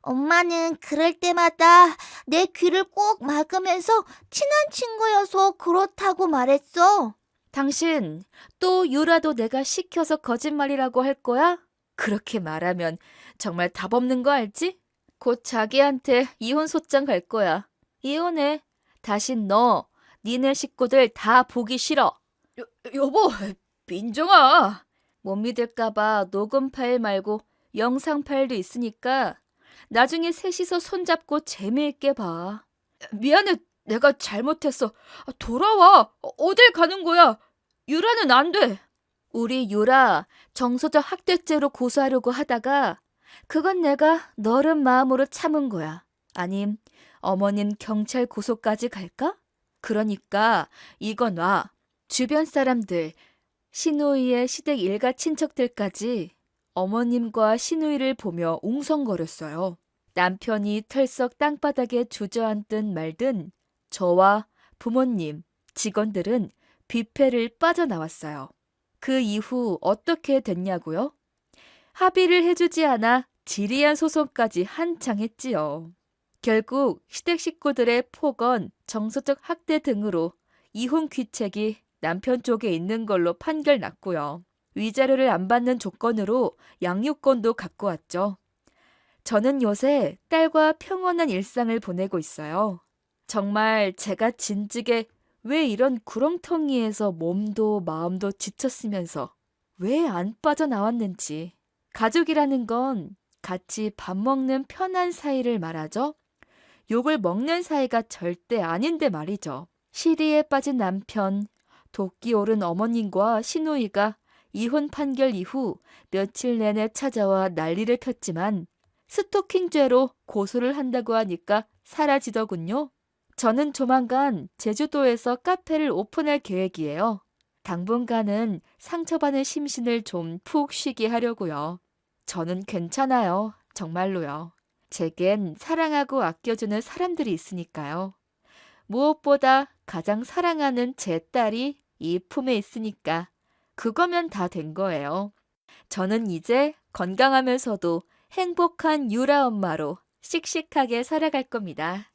엄마는 그럴 때마다 내 귀를 꼭 막으면서 친한 친구여서 그렇다고 말했어. 당신 또 유라도 내가 시켜서 거짓말이라고 할 거야? 그렇게 말하면 정말 답 없는 거 알지? 곧 자기한테 이혼 소장 갈 거야. 이혼해. 다신 너, 니네 식구들 다 보기 싫어. 여보, 민정아. 못 믿을까봐 녹음 파일 말고 영상 파일도 있으니까 나중에 셋이서 손잡고 재미있게 봐. 미안해, 내가 잘못했어. 돌아와. 어딜 가는 거야? 유라는 안 돼. 우리 유라 정서적 학대죄로 고소하려고 하다가 그건 내가 너른 마음으로 참은 거야. 아님 어머님 경찰 고소까지 갈까? 그러니까 이거 놔. 주변 사람들, 시누이의 시댁 일가 친척들까지 어머님과 시누이를 보며 웅성거렸어요. 남편이 털썩 땅바닥에 주저앉든 말든 저와 부모님, 직원들은 뷔페를 빠져나왔어요. 그 이후 어떻게 됐냐고요? 합의를 해주지 않아 지리한 소송까지 한창 했지요. 결국 시댁 식구들의 폭언, 정서적 학대 등으로 이혼 귀책이 남편 쪽에 있는 걸로 판결 났고요. 위자료를 안 받는 조건으로 양육권도 갖고 왔죠. 저는 요새 딸과 평온한 일상을 보내고 있어요. 정말 제가 진즉에 왜 이런 구렁텅이에서 몸도 마음도 지쳤으면서 왜 안 빠져나왔는지. 가족이라는 건 같이 밥 먹는 편한 사이를 말하죠. 욕을 먹는 사이가 절대 아닌데 말이죠. 시리에 빠진 남편, 도끼 오른 어머님과 시누이가 이혼 판결 이후 며칠 내내 찾아와 난리를 폈지만 스토킹죄로 고소를 한다고 하니까 사라지더군요. 저는 조만간 제주도에서 카페를 오픈할 계획이에요. 당분간은 상처받은 심신을 좀 푹 쉬게 하려고요. 저는 괜찮아요. 정말로요. 제겐 사랑하고 아껴주는 사람들이 있으니까요. 무엇보다 가장 사랑하는 제 딸이 이 품에 있으니까 그거면 다 된 거예요. 저는 이제 건강하면서도 행복한 유라 엄마로 씩씩하게 살아갈 겁니다.